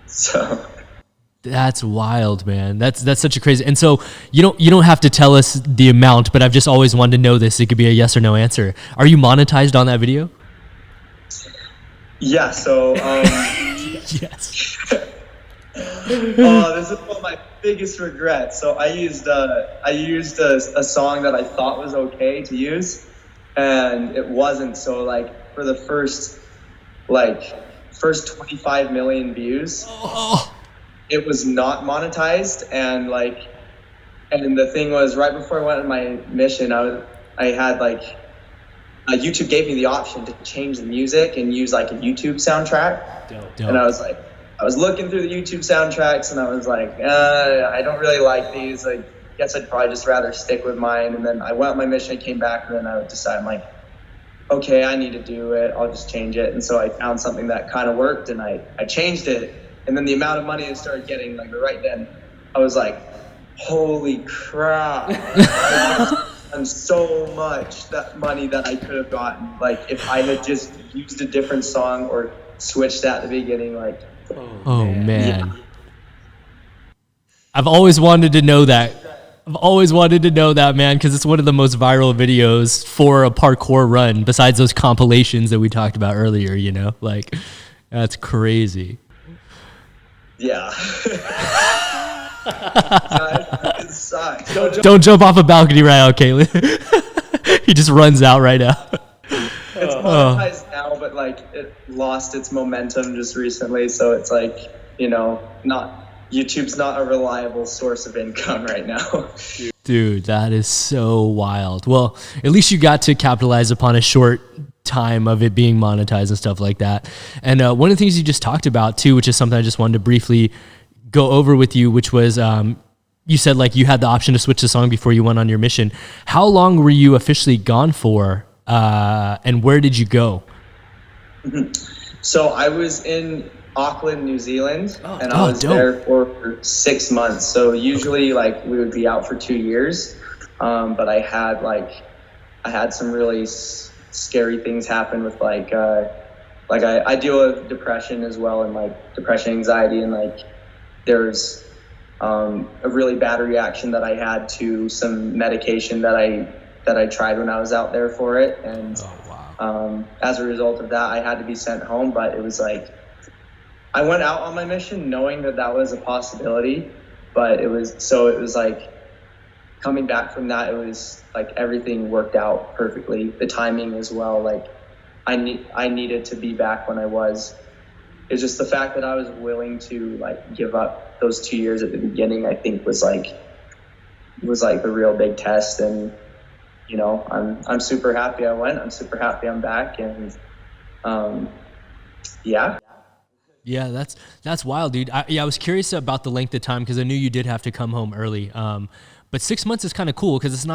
So that's wild, man. That's such a crazy. And so you don't have to tell us the amount, but I've just always wanted to know this. It could be a yes or no answer. Are you monetized on that video? Yeah. So yes. Oh, this is one of my biggest regrets. So I used a song that I thought was okay to use, and it wasn't. So like for the first 25 million views, it was not monetized. And the thing was, right before I went on my mission, I had like YouTube gave me the option to change the music and use like a YouTube soundtrack. Dope. And I was looking through the YouTube soundtracks, and I was like, I don't really like these. Like, guess I'd probably just rather stick with mine. And then I went on my mission, I came back, and then I decided, I'm like, okay, I need to do it. I'll just change it. And so I found something that kind of worked, and I changed it. And then the amount of money I started getting, like right then, I was like, holy crap. And so much that money that I could have gotten, like if I had just used a different song or switched at the beginning, like, oh man. Yeah. I've always wanted to know that. Man, because it's one of the most viral videos for a parkour run besides those compilations that we talked about earlier, you know? Like, that's crazy. Yeah. It sucks. Don't jump off a balcony right now, Calen. He just runs out right now. It's monetized now, but like it lost its momentum just recently, so it's like, you know, YouTube's not a reliable source of income right now. Dude, that is so wild. Well, at least you got to capitalize upon a short time of it being monetized and stuff like that. And one of the things you just talked about too, which is something I just wanted to briefly go over with you, which was you said like you had the option to switch the song before you went on your mission. How long were you officially gone for, and where did you go? So I was in Auckland, New Zealand, and I was there for 6 months. So usually like we would be out for 2 years, but I had some really scary things happen with like I deal with depression as well, and like depression, anxiety, and like there's a really bad reaction that I had to some medication that I tried when I was out there for it, and as a result of that I had to be sent home. But it was like I went out on my mission knowing that was a possibility, but it was like coming back from that, it was like everything worked out perfectly, the timing as well. Like I needed to be back when I was. It's just the fact that I was willing to like give up those 2 years at the beginning, I think was like the real big test. And you know, I'm super happy I went. I'm super happy I'm back, and yeah. Yeah, that's wild, dude. I was curious about the length of time because I knew you did have to come home early. But 6 months is kind of cool because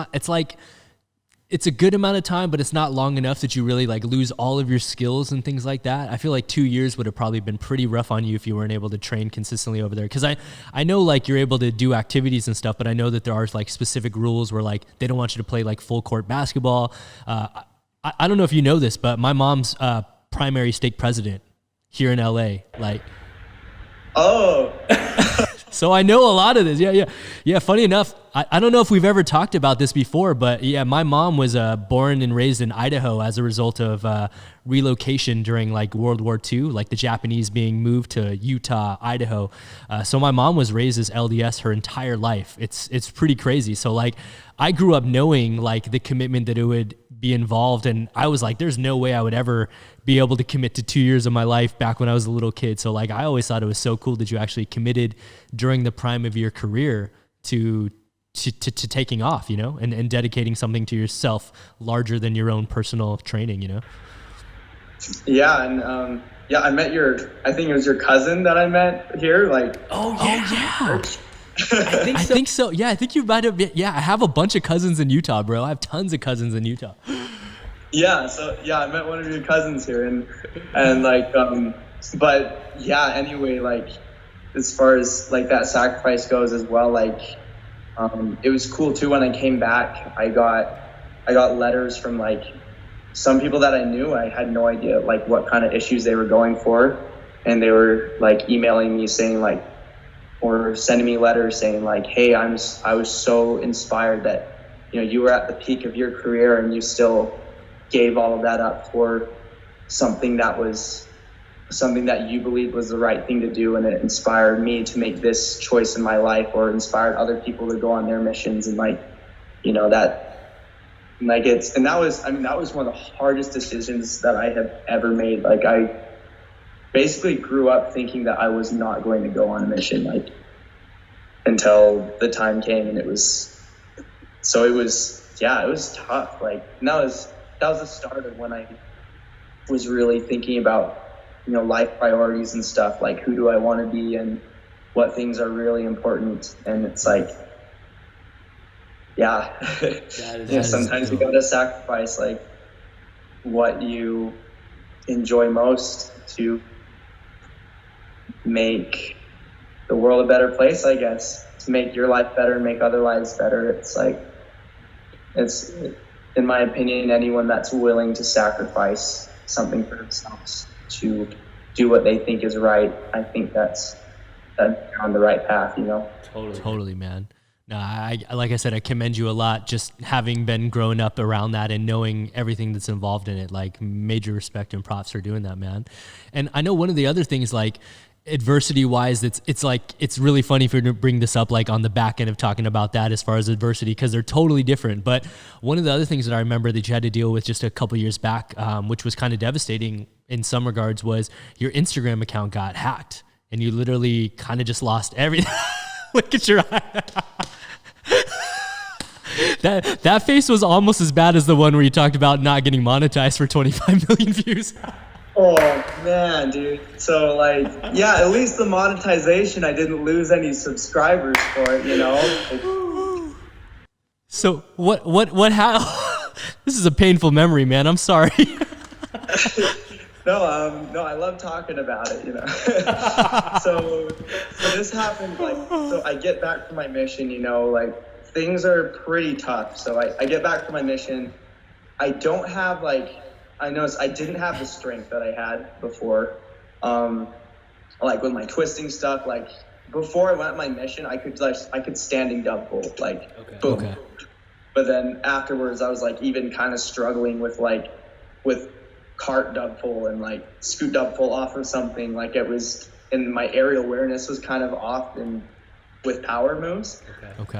it's a good amount of time, but it's not long enough that you really like lose all of your skills and things like that. I feel like 2 years would have probably been pretty rough on you if you weren't able to train consistently over there. Because I know like you're able to do activities and stuff, but I know that there are like specific rules where like they don't want you to play like full court basketball. I don't know if you know this, but my mom's primary stake president here in LA, like. Oh. So I know a lot of this. Yeah. Funny enough, I don't know if we've ever talked about this before, but yeah, my mom was born and raised in Idaho as a result of relocation during like World War II, like the Japanese being moved to Utah, Idaho. So my mom was raised as LDS her entire life. It's pretty crazy. So like I grew up knowing like the commitment that it would be involved, and I was like, there's no way I would ever be able to commit to 2 years of my life back when I was a little kid. So like I always thought it was so cool that you actually committed during the prime of your career to taking off, you know, and dedicating something to yourself larger than your own personal training, you know? Yeah. And, I met I think it was your cousin that I met here. Like, yeah. I think so. Yeah, I think you might have been. Yeah, I have a bunch of cousins in Utah, bro. I have tons of cousins in Utah. Yeah, so yeah, I met one of your cousins here, and like, but yeah. Anyway, like, as far as like that sacrifice goes as well, like, it was cool too when I came back. I got letters from like some people that I knew. I had no idea like what kind of issues they were going for, and they were like emailing me saying like, or sending me letters saying like, hey, I was so inspired that, you know, you were at the peak of your career and you still gave all of that up for something that you believed was the right thing to do, and it inspired me to make this choice in my life, or inspired other people to go on their missions. And like, you know, that like that was one of the hardest decisions that I have ever made. Like I basically grew up thinking that I was not going to go on a mission, like, until the time came, and it was tough. Like, and that was the start of when I was really thinking about, you know, life priorities and stuff, like who do I want to be and what things are really important. And it's like, yeah, sometimes you gotta sacrifice like what you enjoy most to make the world a better place, I guess, to make your life better and make other lives better. It's like, it's, in my opinion, anyone that's willing to sacrifice something for themselves to do what they think is right, I think that's on the right path, you know? Totally, man. No, I like I said, I commend you a lot, just having been growing up around that and knowing everything that's involved in it. Like, major respect and props for doing that, man. And I know one of the other things, like, adversity wise, it's like, it's really funny for you to bring this up, like on the back end of talking about that as far as adversity, because they're totally different. But one of the other things that I remember that you had to deal with just a couple years back, which was kind of devastating in some regards, was your Instagram account got hacked and you literally kind of just lost everything. Look at your eye. That face was almost as bad as the one where you talked about not getting monetized for 25 million views. Oh man, dude. So like, yeah, at least the monetization, I didn't lose any subscribers for it, you know? So how, this is a painful memory, man. I'm sorry. No, I love talking about it, you know? So this happened, like, so I get back from my mission, you know, like, things are pretty tough. So I get back from my mission. I don't have, like, I noticed I didn't have the strength that I had before. Like, with my twisting stuff, like, before I went on my mission, I could standing double, like, boom. Okay. But then afterwards, I was, like, even kind of struggling with cart dub pull and like scoot dub pull off of something. Like, it was, and my aerial awareness was kind of off and with power moves. Okay.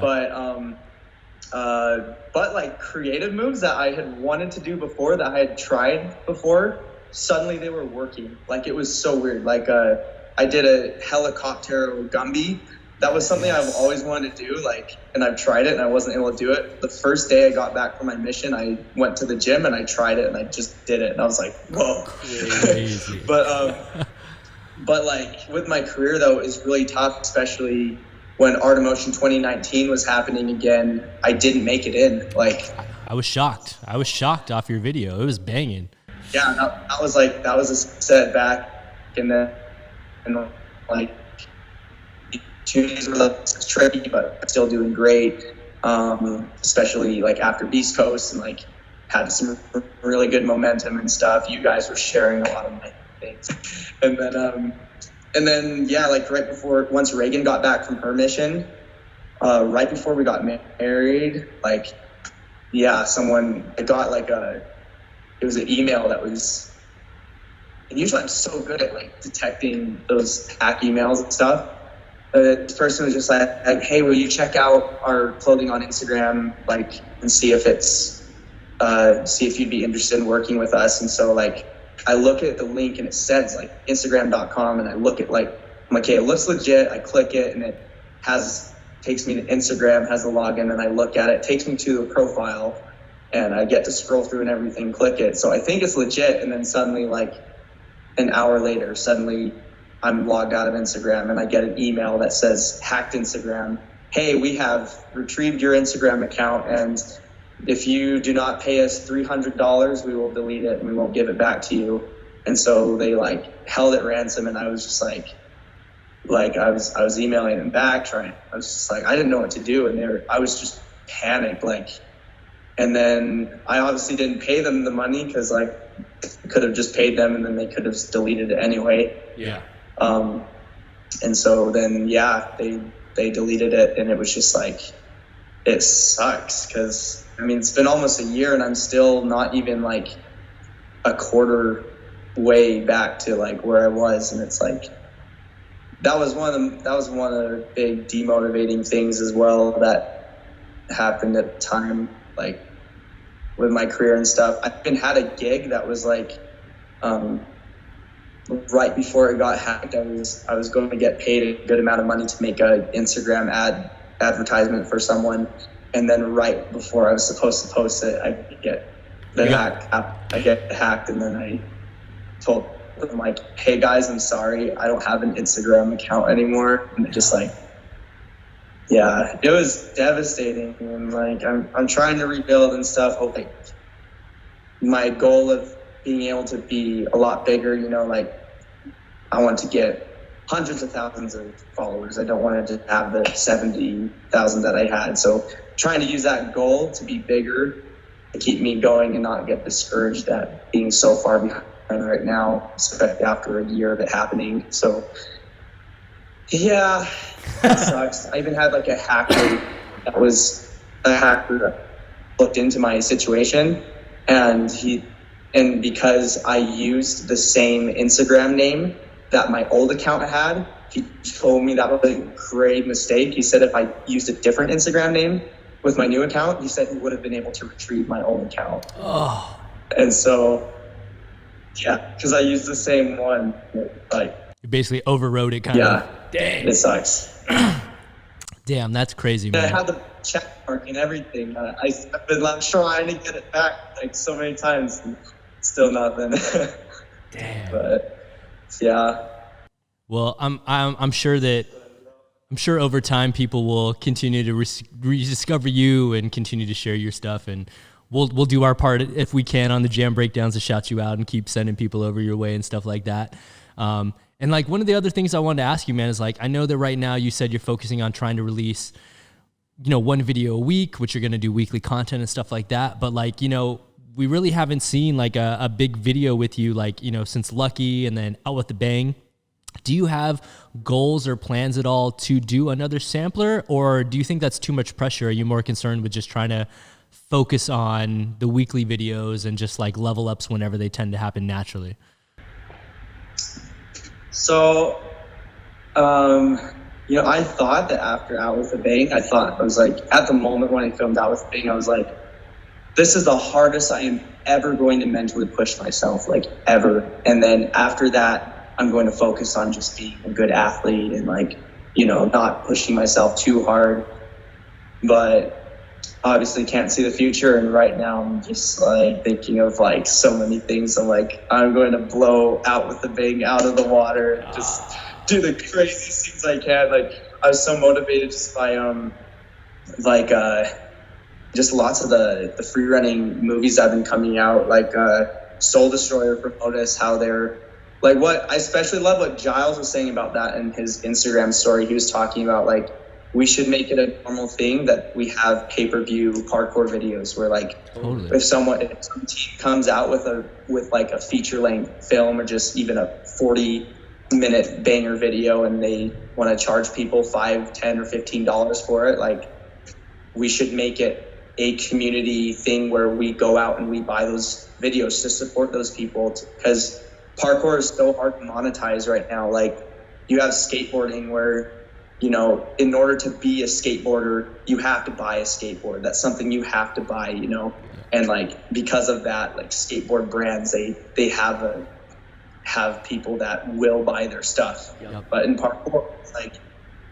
But like creative moves that I had wanted to do before, that I had tried before, suddenly they were working. Like, it was so weird. Like, I did a helicopter Gumby. That was something I've always wanted to do, like, and I've tried it and I wasn't able to do it. The first day I got back from my mission, I went to the gym and I tried it and I just did it. And I was like, whoa. Crazy. But like, with my career though, it was really tough, especially when Art of Motion 2019 was happening again. I didn't make it in. Like, I was shocked. Off your video. It was banging. Yeah, that was a setback. And then, like, opportunities were tricky, but still doing great. Especially like after Beast Coast, and like had some really good momentum and stuff. You guys were sharing a lot of my things, and then yeah, like right before, once Reagan got back from her mission, right before we got married, like, yeah, I got like it was an email that was, and usually I'm so good at like detecting those hack emails and stuff. This person was just like, hey, will you check out our clothing on Instagram, like, and see if you'd be interested in working with us. And so like, I look at the link and it says like Instagram.com, and I look at like, I'm like, okay, it looks legit. I click it and it takes me to Instagram, has the login, and I look at it, takes me to the profile, and I get to scroll through and everything, click it. So I think it's legit. And then suddenly, like an hour later, I'm logged out of Instagram and I get an email that says, hacked Instagram. Hey, we have retrieved your Instagram account, and if you do not pay us $300, we will delete it and we won't give it back to you. And so they like held it ransom, and I was just like I was emailing them back, I was just like, I didn't know what to do. And I was just panicked, like, and then I obviously didn't pay them the money, because like I could have just paid them and then they could have deleted it anyway. Yeah. And so then, yeah, they deleted it, and it was just like, it sucks, because I mean, it's been almost a year and I'm still not even like a quarter way back to like where I was. And it's like, that was one of the big demotivating things as well that happened at the time, like with my career and stuff. I even had a gig that was like, right before it got hacked, I was going to get paid a good amount of money to make an Instagram advertisement for someone, and then right before I was supposed to post it, I get hacked, and then I told them like, hey guys, I'm sorry, I don't have an Instagram account anymore. And it just like, Yeah, it was devastating, and like I'm trying to rebuild and stuff. Hoping my goal of being able to be a lot bigger, you know, like I want to get hundreds of thousands of followers. I don't want to just have the 70,000 that I had. So trying to use that goal to be bigger to keep me going and not get discouraged at being so far behind right now, especially after a year of it happening. So yeah, it sucks. I even had like a hacker that looked into my situation, and because I used the same Instagram name that my old account had, he told me that was a grave mistake. He said if I used a different Instagram name with my new account, he said he would have been able to retrieve my old account. Oh. And so, yeah, because I used the same one, like You basically overrode it kind of. Dang. It sucks. Damn, that's crazy, man. I had the check mark and everything. I've been like trying to get it back like so many times, and still nothing. Damn. But yeah. Well, I'm sure over time people will continue to rediscover you and continue to share your stuff, and we'll do our part if we can on the Jam breakdowns to shout you out and keep sending people over your way and stuff like that. And like one of the other things I wanted to ask you, man, is like I know that right now you said you're focusing on trying to release, you know, one video a week, which you're going to do weekly content and stuff like that. But like, you know, we really haven't seen like a big video with you, like, you know, since Lucky and then Out with the Bang. Do you have goals or plans at all to do another sampler, or do you think that's too much pressure? Are you more concerned with just trying to focus on the weekly videos and just like level ups whenever they tend to happen naturally? So, you know, I thought that after Out with the Bang, I was like, at the moment when I filmed Out with the Bang, I was like, this is the hardest I am ever going to mentally push myself, like ever. And then after that, I'm going to focus on just being a good athlete and like, you know, not pushing myself too hard. But obviously can't see the future, and right now I'm just like thinking of like so many things. I'm like, I'm going to blow Out with the Bang out of the water and just do the craziest things I can. Like I was so motivated just by just lots of the free running movies that have been coming out, like Soul Destroyer from Otis, how they're like, what I especially love what Giles was saying about that in his Instagram story. He was talking about like, we should make it a normal thing that we have pay-per-view parkour videos where like if some team comes out with like a feature-length film or just even a 40-minute banger video and they want to charge people $5, $10, or $15 for it, like we should make it a community thing where we go out and we buy those videos to support those people, because parkour is so hard to monetize right now. Like you have skateboarding where, you know, in order to be a skateboarder, you have to buy a skateboard. That's something you have to buy, you know? And like, because of that, like skateboard brands, they have people that will buy their stuff. Yep. But in parkour, it's like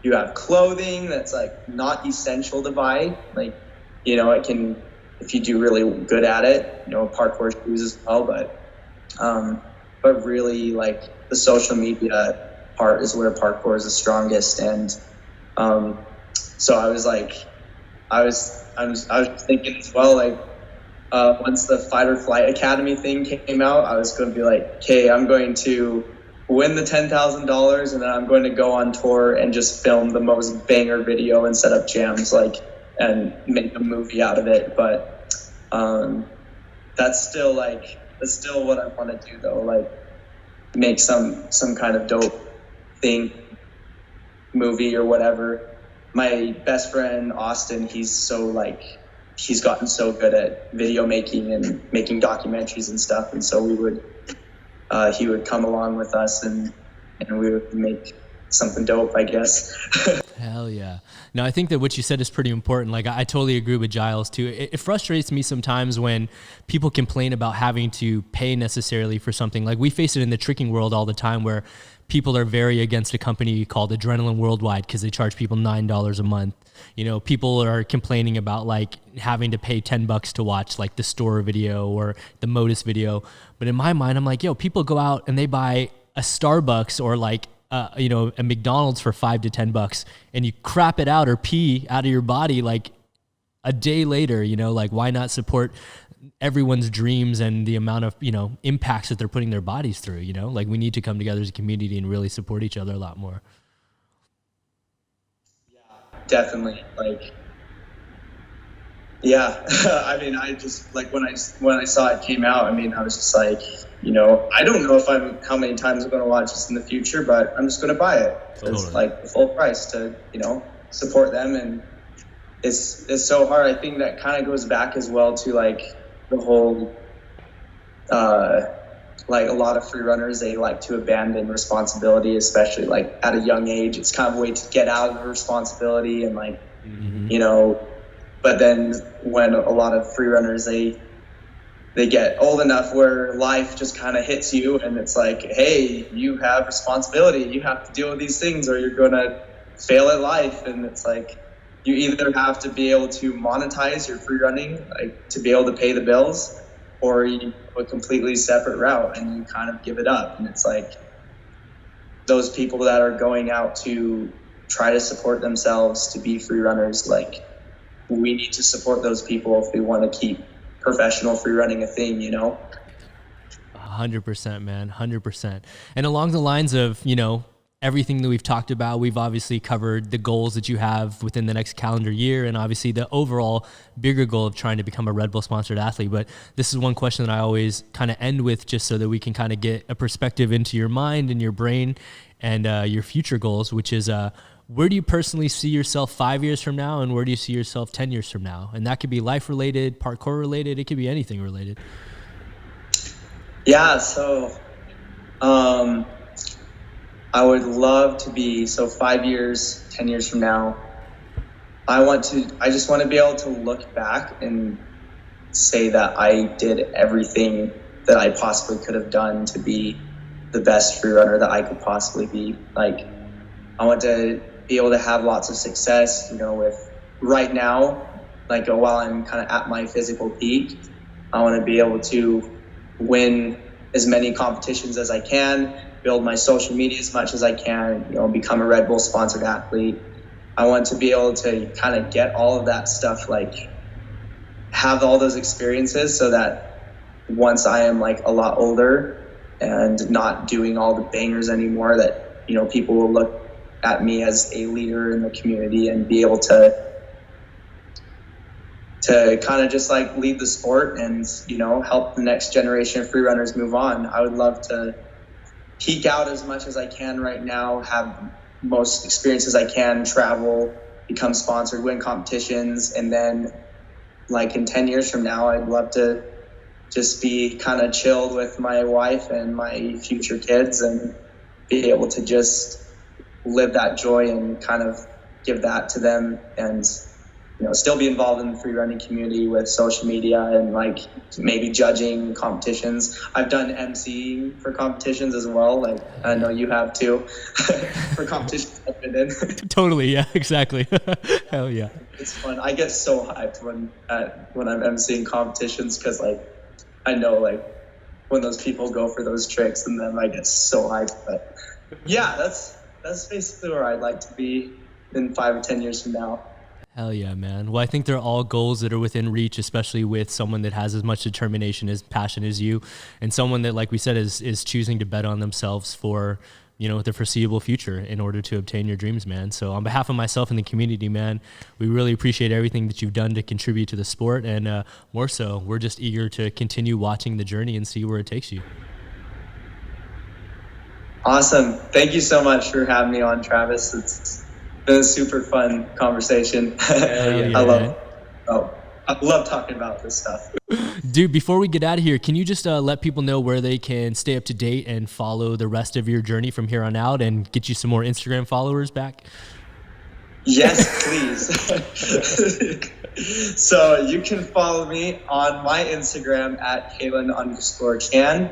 you have clothing that's like not essential to buy. Like, you know, it can, if you do really good at it, you know, parkour shoes as well. But really like the social media part is where parkour is the strongest. And so I was thinking as well, like once the Fight or Flight Academy thing came out, I was going to be like, okay, I'm going to win the $10,000 and then I'm going to go on tour and just film the most banger video and set up jams, like, and make a movie out of it. But that's still what I want to do though, like make some kind of dope thing, movie or whatever. My best friend Austin, he's gotten so good at video making and making documentaries and stuff, and so he would come along with us and we would make something dope, I guess. Hell yeah. No, I think that what you said is pretty important. Like, I totally agree with Giles too. It frustrates me sometimes when people complain about having to pay necessarily for something. Like, we face it in the tricking world all the time where people are very against a company called Adrenaline Worldwide because they charge people $9 a month. You know, people are complaining about like having to pay $10 to watch like the store video or the Modus video. But in my mind, I'm like, yo, people go out and they buy a Starbucks or like a McDonald's for $5 to $10 and you crap it out or pee out of your body like a day later, like why not support everyone's dreams and the amount of, impacts that they're putting their bodies through, like we need to come together as a community and really support each other a lot more. Definitely. I mean, I just like when I saw it came out, I mean, I was just like, I don't know how many times I'm going to watch this in the future, but I'm just going to buy it. Totally. It's like the full price to, support them. And it's so hard. I think that kind of goes back as well to like the whole, like a lot of free runners, they like to abandon responsibility, especially like at a young age. It's kind of a way to get out of the responsibility and like, but then when a lot of free runners, they get old enough where life just kind of hits you and it's like, hey, you have responsibility. You have to deal with these things or you're going to fail at life. And it's like, you either have to be able to monetize your free running, like to be able to pay the bills, or you go a completely separate route and you kind of give it up. And it's like those people that are going out to try to support themselves to be free runners, like we need to support those people if we want to keep professional free running a thing, 100%, man, 100%. And along the lines of, everything that we've talked about, we've obviously covered the goals that you have within the next calendar year and obviously the overall bigger goal of trying to become a Red Bull sponsored athlete. But this is one question that I always kind of end with just so that we can kind of get a perspective into your mind and your brain and your future goals, which is where do you personally see yourself 5 years from now and where do you see yourself 10 years from now? And that could be life related, parkour related, it could be anything related. Yeah, so I would love to be, 5 years, 10 years from now, I just want to be able to look back and say that I did everything that I possibly could have done to be the best free runner that I could possibly be. Like, I want to be able to have lots of success, with right now, like while I'm kind of at my physical peak, I want to be able to win as many competitions as I can, build my social media as much as I can, become a Red Bull sponsored athlete. I want to be able to kind of get all of that stuff, like have all those experiences so that once I am like a lot older and not doing all the bangers anymore, that, people will look at me as a leader in the community and be able to kind of just like lead the sport and, help the next generation of free runners move on. I would love to peak out as much as I can right now, have most experiences I can, travel, become sponsored, win competitions. And then like in 10 years from now, I'd love to just be kind of chilled with my wife and my future kids and be able to just live that joy and kind of give that to them and, still be involved in the free running community with social media and like maybe judging competitions. I've done emceeing for competitions as well. Like I know you have too for competitions I've been in. Totally. Yeah, exactly. Hell yeah. It's fun. I get so hyped when I'm emceeing competitions because like I know like when those people go for those tricks and then I get so hyped. But yeah, that's basically where I'd like to be in 5 or 10 years from now. Hell yeah, man. Well, I think they're all goals that are within reach, especially with someone that has as much determination as passion as you and someone that, like we said, is choosing to bet on themselves for, the foreseeable future in order to obtain your dreams, man. So on behalf of myself and the community, man, we really appreciate everything that you've done to contribute to the sport. And more so, we're just eager to continue watching the journey and see where it takes you. Awesome. Thank you so much for having me on, Travis. It's been a super fun conversation. Yeah, I love talking about this stuff. Dude, before we get out of here, can you just let people know where they can stay up to date and follow the rest of your journey from here on out and get you some more Instagram followers back? Yes, please. So you can follow me on my Instagram at Calen_Chan.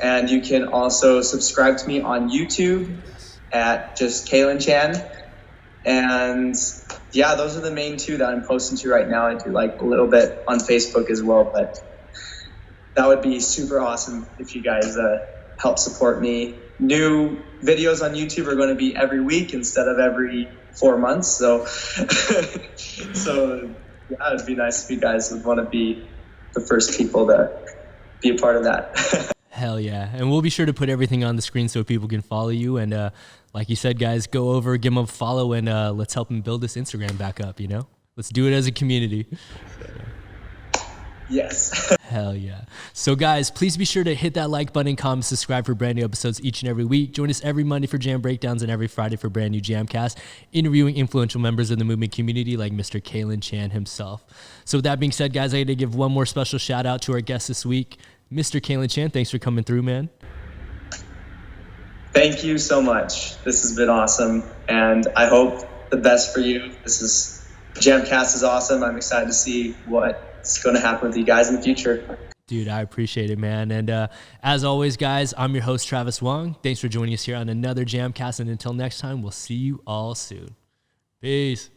And you can also subscribe to me on YouTube at just Calen Chan. And yeah, those are the main two that I'm posting to right now. I do like a little bit on Facebook as well, but that would be super awesome if you guys help support me. New videos on YouTube are going to be every week instead of every 4 months. So, yeah, it'd be nice if you guys would want to be the first people to be a part of that. Hell yeah. And we'll be sure to put everything on the screen so people can follow you. And like you said, guys, go over, give them a follow, and let's help them build this Instagram back up, you know? Let's do it as a community. Yes. Hell yeah. So guys, please be sure to hit that like button, comment, subscribe for brand new episodes each and every week. Join us every Monday for Jam Breakdowns and every Friday for brand new JAMCast, interviewing influential members of the movement community like Mr. Calen Chan himself. So with that being said, guys, I got to give one more special shout out to our guest this week, Mr. Calen Chan. Thanks for coming through, man. Thank you so much. This has been awesome, and I hope the best for you. JAMCast is awesome. I'm excited to see what's going to happen with you guys in the future. Dude, I appreciate it, man. And as always, guys, I'm your host, Travis Wong. Thanks for joining us here on another JAMCast. And until next time, we'll see you all soon. Peace.